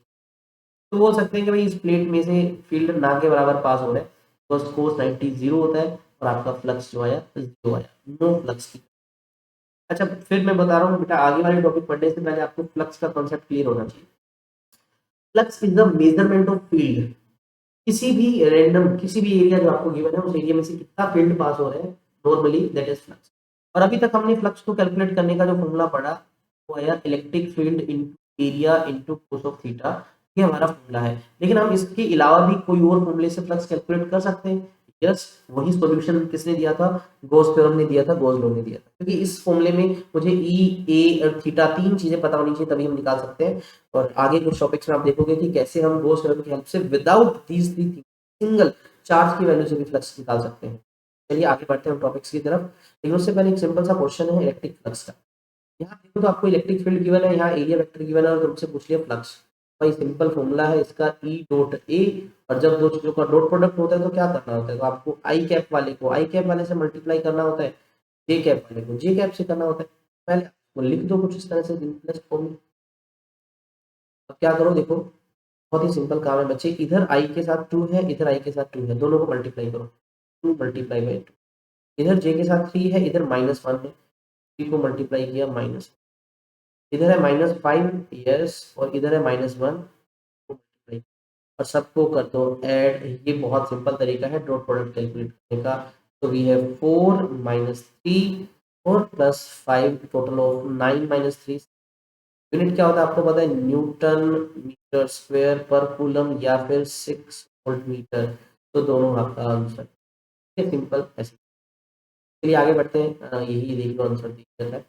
तो बोल सकते हैं कि भाई इस प्लेट में से फील्ड ना के बराबर पास हो रहा है, तो कोस 90 0 होता है, और आपका फ्लक्स जो आया 0 आया, नो फ्लक्स की। अच्छा, फिर मैं बता रहा हूँ बेटा, आगे वाले टॉपिक पढ़ने से पहले आपको फ्लक्स का कॉन्सेप्ट क्लियर होना चाहिए। Flux is the measurement of field, किसी भी रैंडम किसी भी एरिया जो आपको गिवन है उस एरिया में से कितना फील्ड पास हो रहा है, नॉर्मली दैट इज फ्लक्स। और अभी तक हमने फ्लक्स को कैलकुलेट करने का जो फॉर्मूला पढ़ा वो आया electric field into area into cos of theta, ये हमारा फॉर्मूला है। लेकिन हम इसके अलावा भी कोई और फॉर्मूले से फ्लक्स कैलकुलेट कर सकते हैं, यस, वही सॉल्यूशन किसने दिया था, गॉस थ्योरम ने दिया था, गॉस लॉ ने दिया था, क्योंकि इस फॉर्मूले में मुझे ई ए और थीटा तीन चीजें पता होनी चाहिए तभी हम निकाल सकते हैं। और आगे कुछ टॉपिक्स में आप देखोगे कि कैसे हम गॉस थ्योरम की हेल्प से without these three single charge की वैल्यू से भी फ्लक्स निकाल सकते हैं। चलिए आगे बढ़ते हैं हम टॉपिक्स की तरफ, लेकिन उससे पहले एक सिंपल सा क्वेश्चन है इलेक्ट्रिक फ्लक्स का। यहाँ देखो तो आपको इलेक्ट्रिक फील्ड गिवन है, यहाँ एरिया वेक्टर गिवन है, और तुमसे पूछ लिया फ्लक्स, भाई सिंपल फॉर्मूला है इसका ई डॉट ए, और जब दो चीजों का डॉट प्रोडक्ट होता है तो क्या करना होता है, तो आपको आई कैप वाले को आई कैप वाले से मल्टीप्लाई करना होता है, जे कैप वाले को जे कैप से करना होता है। पहले आपको लिख दो कुछ इस तरह से प्लस फॉर्म। अब क्या करो, देखो बहुत ही सिंपल काम है बच्चे, इधर आई के साथ 2 है, इधर आई के साथ 2 है, दोनों को मल्टीप्लाई करो, 2 मल्टीप्लाई बाई 2, इधर जे के साथ 3 है, इधर -1 है, 3 को मल्टीप्लाई किया माइनस, इधर है -5, यस, और इधर है -1, और सबको कर दो ऐड। ये बहुत सिंपल तरीका है डॉट प्रोडक्ट कैलकुलेट करने का। तो वी हैव 4 -3 और +5, टोटल ऑफ 9 -3। यूनिट क्या होता है आपको पता है, न्यूटन मीटर स्क्वायर पर कूलम या फिर 6 वोल्ट मीटर, तो दोनों आपका आंसर, ये सिंपल ऐसे। चलिए आगे बढ़ते हैं, यही देख लो आंसर दिख रहा है।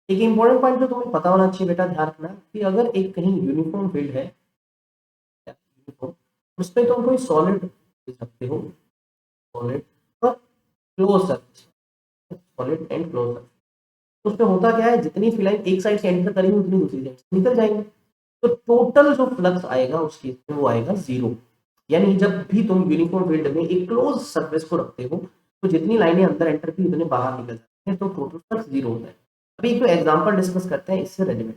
एक इंपॉर्टेंट पॉइंट जो तुम्हें पता होना चाहिए बेटा, ध्यान रखना कि अगर एक कहीं यूनिफॉर्म फील्ड है, उसमें तुम कोई सॉलिड दे सकते हो, सॉलिड और close surface, solid and close surface, तो उसमें होता क्या है, जितनी फिलाइन एक साइड से एंटर करेंगे उतनी दूसरी साइड से निकल जाएंगे, तो टोटल जो फ्लक्स आएगा उस केस में वो आएगा 0। यानी जब भी तुम यूनिफॉर्म फील्ड में एक क्लोज सरफेस को रखते हो तो जितनी लाइनें अंदर एंटर की उतने बाहर निकल जाते हैं, तो टोटल फ्लक्स 0 होता है। अभी एक एग्जांपल डिस्कस करते हैं इससे रेलिवेंट,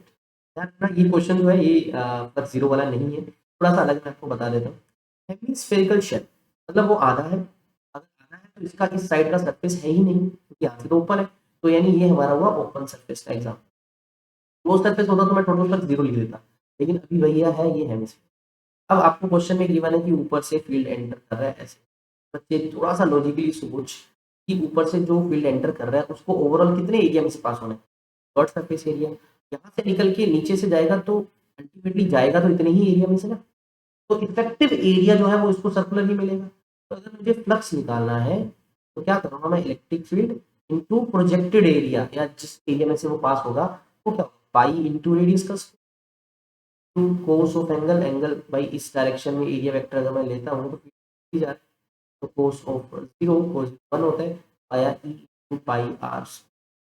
यार ना ये क्वेश्चन जो है ये फ्लक्स 0 वाला नहीं है, थोड़ा सा अलग मैं आपको बता देता हूँ। स्फेरिकल शेल मतलब वो आधा है, अगर आधा है तो इसका इस साइड का सरफेस है ही नहीं क्योंकि यहाँ से तो ओपन है, तो यानी ये हमारा हुआ ओपन सरफेस का एग्जाम्पल। क्लोज सरफेस होता तो मैं टोटल फ्लक्स 0 लिख देता, लेकिन अभी भैया है ये हेमिस्फीयर। अब आपको क्वेश्चन में गिवन है कि ऊपर से फील्ड एंटर कर रहा है ऐसे, बच्चे थोड़ा सा लॉजिकली सोच कि ऊपर से जो फील्ड एंटर कर रहा है उसको ओवरऑल कितने एरिया में से पास होना है, डॉट सरफेस एरिया, यहाँ से निकल के नीचे से जाएगा तो अल्टीमेटली जाएगा तो इतने ही एरिया में से ना, तो इफेक्टिव एरिया जो है वो इसको सर्कुलर ही मिलेगा। तो अगर मुझे फ्लक्स निकालना है तो क्या करूँगा मैं, electric field into projected area या जिस एरिया में से वो पास होगा वो क्या होगा, पाई इंटू रेडियस का two cos of angle, angle भाई इस डायरेक्शन में एरिया वेक्टर अगर मैं लेता हूँ तो जा रहा है, तो कोस ऑफ जीरो कोस 1 होता है आया ई टू पाई आर।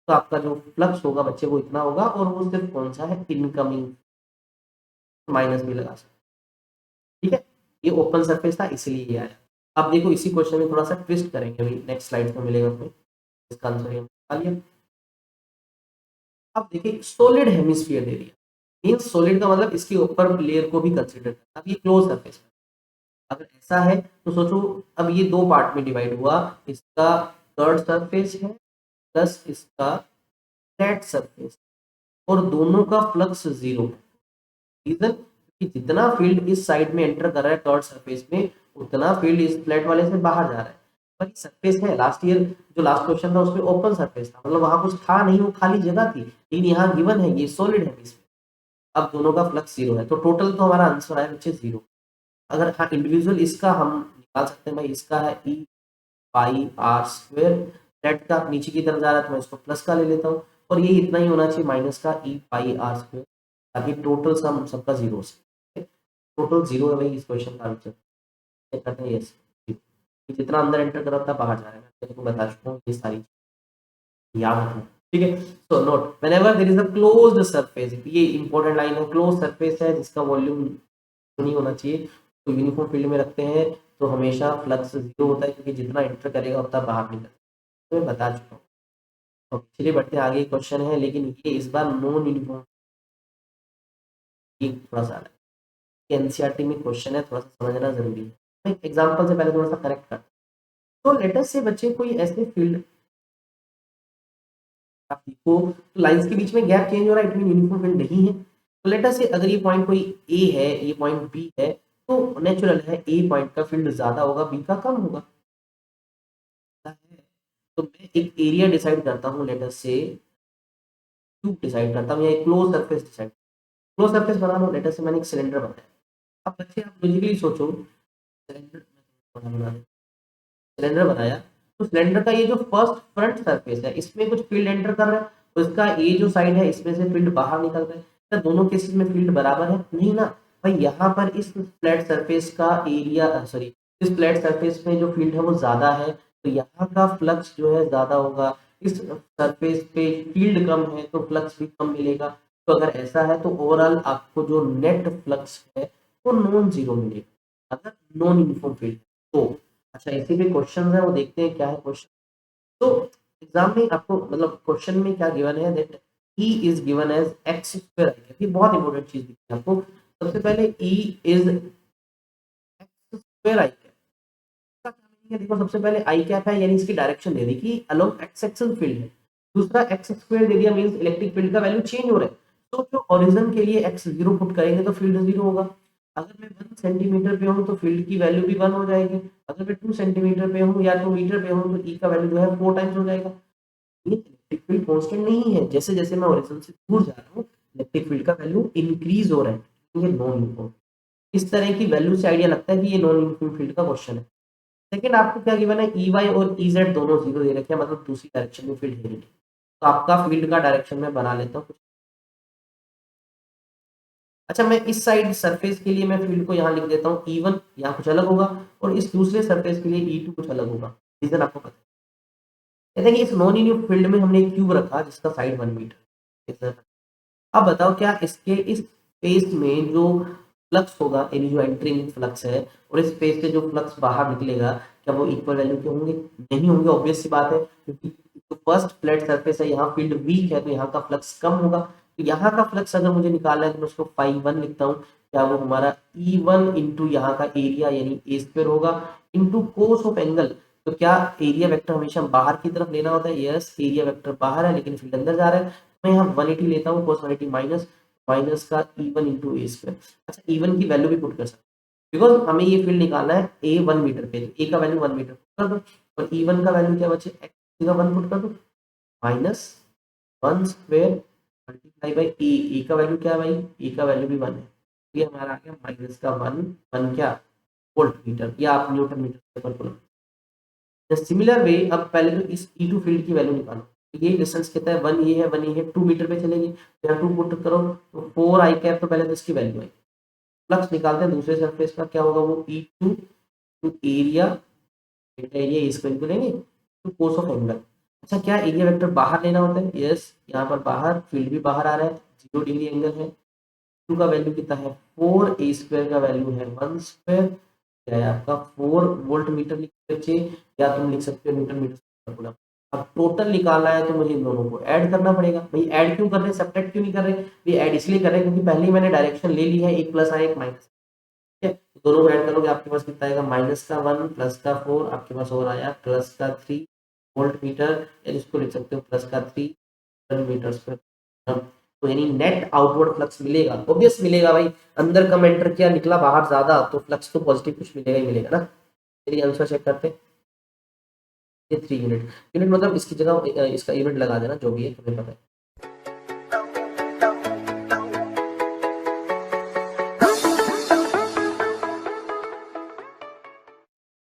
तो आपका जो फ्लक्स होगा बच्चे वो इतना होगा, और वो सिर्फ कौन सा है, इनकमिंग, माइनस भी लगा सकते, ठीक है। ये ओपन सरफेस था इसलिए ये आया। अब देखो इसी क्वेश्चन में थोड़ा सा ट्विस्ट करेंगे, अभी नेक्स्ट स्लाइड में मिलेगा हमें इसका आंसर, ये निकाल लिया। अब देखिए सॉलिड हेमिस्फीयर दे दिया, मींस सॉलिड का मतलब इसके ऊपर लेयर को भी कंसीडर करना। अब ये क्लोज सरफेस है, अगर ऐसा है तो सोचो, अब ये दो पार्ट में डिवाइड हुआ, इसका कर्ड सरफेस है प्लस इसका फ्लैट सरफेस, और दोनों का फ्लक्स जीरो है। रीजन कि जितना फील्ड इस साइड में एंटर कर रहा है कर्ड सरफेस में, उतना फील्ड इस फ्लैट वाले से बाहर जा रहा है। पर सरफेस है, लास्ट ईयर जो लास्ट क्वेश्चन था उसमें ओपन सरफेस था, मतलब वहां कुछ था नहीं, वो खाली जगह थी, लेकिन यहाँ गिवन है ये सॉलिड है इसमें। अब दोनों का फ्लक्स जीरो है, तो टोटल तो हमारा आंसर आया बच्चे जीरो। अगर हाँ इंडिविजुअल इसका हम निकाल सकते हैं भाई, इसका है ई पाई आर स्क्वेयर, फ्लैट का नीचे की तरफ जा रहा है तो मैं इसको प्लस का ले लेता हूँ, और ये इतना ही होना चाहिए माइनस का ई पाई आर स्क्वेयर, ताकि टोटल सम सबका जीरो हो सके। टोटल जीरो है भाई इस क्वेश्चन का आंसर, चेक करते हैं यस, जितना अंदर एंटर कर रहा था बाहर जा रहा है, मैं आपको बता चुका हूँ ये सारी चीज़ याद रखना, ठीक है। So note whenever there is a closed surface, ये इंपॉर्टेंट लाइन है, क्लोज सरफेस है जिसका वॉल्यूम नहीं होना चाहिए, तो यूनिफॉर्म फील्ड में रखते हैं तो हमेशा फ्लक्स जीरो होता है, क्योंकि जितना एंटर करेगा उतना बाहर निकलेगा, तो मैं बता चुका हूँ। तो चलिए बढ़ते हैं आगे, क्वेश्चन है लेकिन ये इस बार नॉन यूनिफॉर्म, ये थोड़ा सा अलग एनसीईआरटी में क्वेश्चन है, थोड़ा सा समझना जरूरी है। एग्जाम्पल से पहले थोड़ा सा करेक्ट कर, तो लेटेस्ट से बच्चे कोई ऐसे फील्ड आप देखो, तो लाइंस के बीच में गैप चेंज हो रहा है, इट मीन यूनिफॉर्म फील्ड नहीं है। तो लेटेस्ट से अगर ये पॉइंट कोई ए है, ये पॉइंट बी है, तो नेचुरल है ए पॉइंट का फील्ड ज्यादा होगा, बी का कम होगा। तो मैं एक एरिया डिसाइड करता हूँ, लेटेस्ट से क्यूब डिसाइड करता हूँ या एक close surface decide, close surface बना लो, लेटेस्ट से मैंने एक सिलेंडर बनाया। अब बच्चे आप लॉजिकली सोचो, सिलेंडर बना, सिलेंडर बनाया, तो सिलेंडर का ये जो फर्स्ट फ्रंट सरफेस है इसमें कुछ फील्ड एंटर कर रहा है, तो इसका ये जो साइड है इसमें से फील्ड बाहर निकल रहा है, क्या दोनों केसेस में फील्ड बराबर है? नहीं ना भाई, यहाँ पर इस फ्लैट सरफेस का एरिया, सॉरी इस फ्लैट सरफेस में जो फील्ड है वो ज्यादा है, तो यहाँ का फ्लक्स जो है ज्यादा होगा, इस सरफेस पे फील्ड कम है तो फ्लक्स भी कम मिलेगा। तो अगर ऐसा है तो ओवरऑल आपको जो नेट फ्लक्स है वो नॉन जीरो मिलेगा, अगर नॉन यूनिफॉर्म फील्ड तो। अच्छा इसी पे क्वेश्चन है, वो देखते हैं क्या है क्वेश्चन। तो एग्जाम में आपको मतलब क्वेश्चन में क्या गिवन है, that E is given as X square I cap, ये बहुत इंपॉर्टेंट चीज दिखती है आपको। सबसे पहले E is X square I cap, इसका क्या मीनिंग है, देखो सबसे पहले आई कैप है यानी इसकी डायरेक्शन दे दी कि अलोंग एक्स एक्सिस फील्ड है, दूसरा एक्स स्क्वायर दे दिया मींस इलेक्ट्रिक फील्ड का वैल्यू चेंज हो रहा है, तो जो ओरिजिन के लिए एक्स जीरो पुट करेंगे तो फील्ड जीरो होगा। अगर मैं 1 सेंटीमीटर पे हूँ तो फील्ड की वैल्यू भी 1 हो जाएगी, अगर मैं 2 सेंटीमीटर पे हूँ या 2 मीटर पे हूँ तो ई का वैल्यू जो है 4 टाइम्स हो जाएगा। ये इलेक्ट्रिक फील्ड कांस्टेंट नहीं है, जैसे जैसे मैं ओरिजिन से दूर जा रहा हूँ इलेक्ट्रिक फील्ड का वैल्यू इंक्रीज हो रहा है, तो ये नॉन यूनिफॉर्म, इस तरह की वैल्यू से आइडिया लगता है कि ये नॉन यूनिफॉर्म फील्ड का क्वेश्चन है। सेकंड आपको क्या गिवन है, ई वाई और ई जेड दोनों जीरो दे रखे हैं, मतलब दूसरी डायरेक्शन में फील्ड है नहीं, तो आपका फील्ड का डायरेक्शन में बना लेता हूँ। अच्छा मैं इस साइड सरफेस के लिए मैं फील्ड को यहाँ लिख देता हूँ ई वन, यहाँ कुछ अलग होगा, और इस दूसरे सरफेस के लिए ई टू कुछ अलग होगा, रीजन आपको पता है। कहते हैं कि इस नॉन यूनिट फील्ड में हमने एक क्यूब रखा जिसका साइड 1 मीटर। अब बताओ क्या इसके इस स्पेस में जो फ्लक्स होगा यानी जो एंट्रिंग फ्लक्स है, और इस स्पेस से जो फ्लक्स बाहर निकलेगा, क्या वो इक्वल वैल्यू के होंगे? नहीं होंगे, ऑब्वियस सी बात है, क्योंकि जो फर्स्ट फ्लैट सरफेस है यहाँ फील्ड वीक है तो यहाँ का फ्लक्स कम होगा, तो यहाँ का फ्लक्स अगर मुझे निकालना है तो मैं उसको फाई वन लिखता हूँ, क्या वो हमारा ई वन इंटू यहाँ का एरिया यानी ए स्क्वायर होगा इंटू कोस ऑफ एंगल। तो क्या एरिया वेक्टर हमेशा बाहर की तरफ लेना होता है? यस, एरिया वेक्टर बाहर है लेकिन फील्ड अंदर जा रहा है, मैं यहाँ 180 लेता हूँ, cos 180 माइनस माइनस का E1 इंटू ए स्क्वायर। अच्छा E1 की वैल्यू भी पुट कर सकते हैं, बिकॉज हमें ये फील्ड निकालना है ए 1 मीटर पे, तो ए का वैल्यू 1 मीटर कर दो, और E1 का वैल्यू क्या बचे, एक्स का 1 पुट कर दो, माइनस 1 स्क्वायर मल्टीप्लाई बाई ए का वैल्यू क्या है भाई, ए का वैल्यू भी 1 है, तो ये हमारा आ गया माइनस का 1 क्या, वोल्ट मीटर, या आप न्यूटन मीटर पर बोलो। सिमिलर वे अब पहले तो इस E2 फील्ड की वैल्यू निकालो, ये डिस्टेंस कितना है, 1 ये है 1 ये है, 2 मीटर पे चलेगी, तो यहाँ 2 पुट करो तो 4 आई कैप, तो पहले तो इसकी वैल्यू आई। फ्लक्स निकालते हैं दूसरे सरफेस का, क्या होगा वो E2 टू एरिया, एरिया इस को लेंगे तो कोस ऑफ एंगल। अच्छा क्या एरिया वेक्टर बाहर लेना होता है? यस, यहाँ पर बाहर फील्ड भी बाहर आ रहा है, 0 डिग्री एंगल है। टू का वैल्यू कितना है 4, ए स्क्वायर का वैल्यू है 1 स्क्वायर, क्या है आपका 4 वोल्ट मीटर लिख बच्चे, या तुम लिख सकते हो न्यूटन मीटर गुना। अब टोटल निकालना है तो मुझे इन दोनों को ऐड करना पड़ेगा। भाई ऐड क्यों कर रहे हैं, सब्ट्रैक्ट क्यों नहीं कर रहे? ये ऐड इसलिए कर रहे हैं क्योंकि पहले ही मैंने डायरेक्शन ले ली है, एक प्लस आया एक माइनस, ठीक है। तो दोनों को ऐड करोगे आपके पास कितना आएगा, माइनस का 1 प्लस का 4, आपके पास और आया प्लस का 3 वोल्ट मीटर, या इसको लिख सकते हो प्लस का 3 मीटर स्क्वायर। तो यानी नेट आउटवर्ड फ्लक्स मिलेगा, ऑब्वियस मिलेगा भाई, अंदर कम एंटर किया निकला बाहर ज्यादा, तो फ्लक्स तो पॉजिटिव कुछ मिलेगा ही मिलेगा ना। चलिए आंसर चेक करते हैं। ये 3 यूनिट, यूनिट मतलब इसकी जगह इसका यूनिट लगा देना, जो भी है हमें पता है।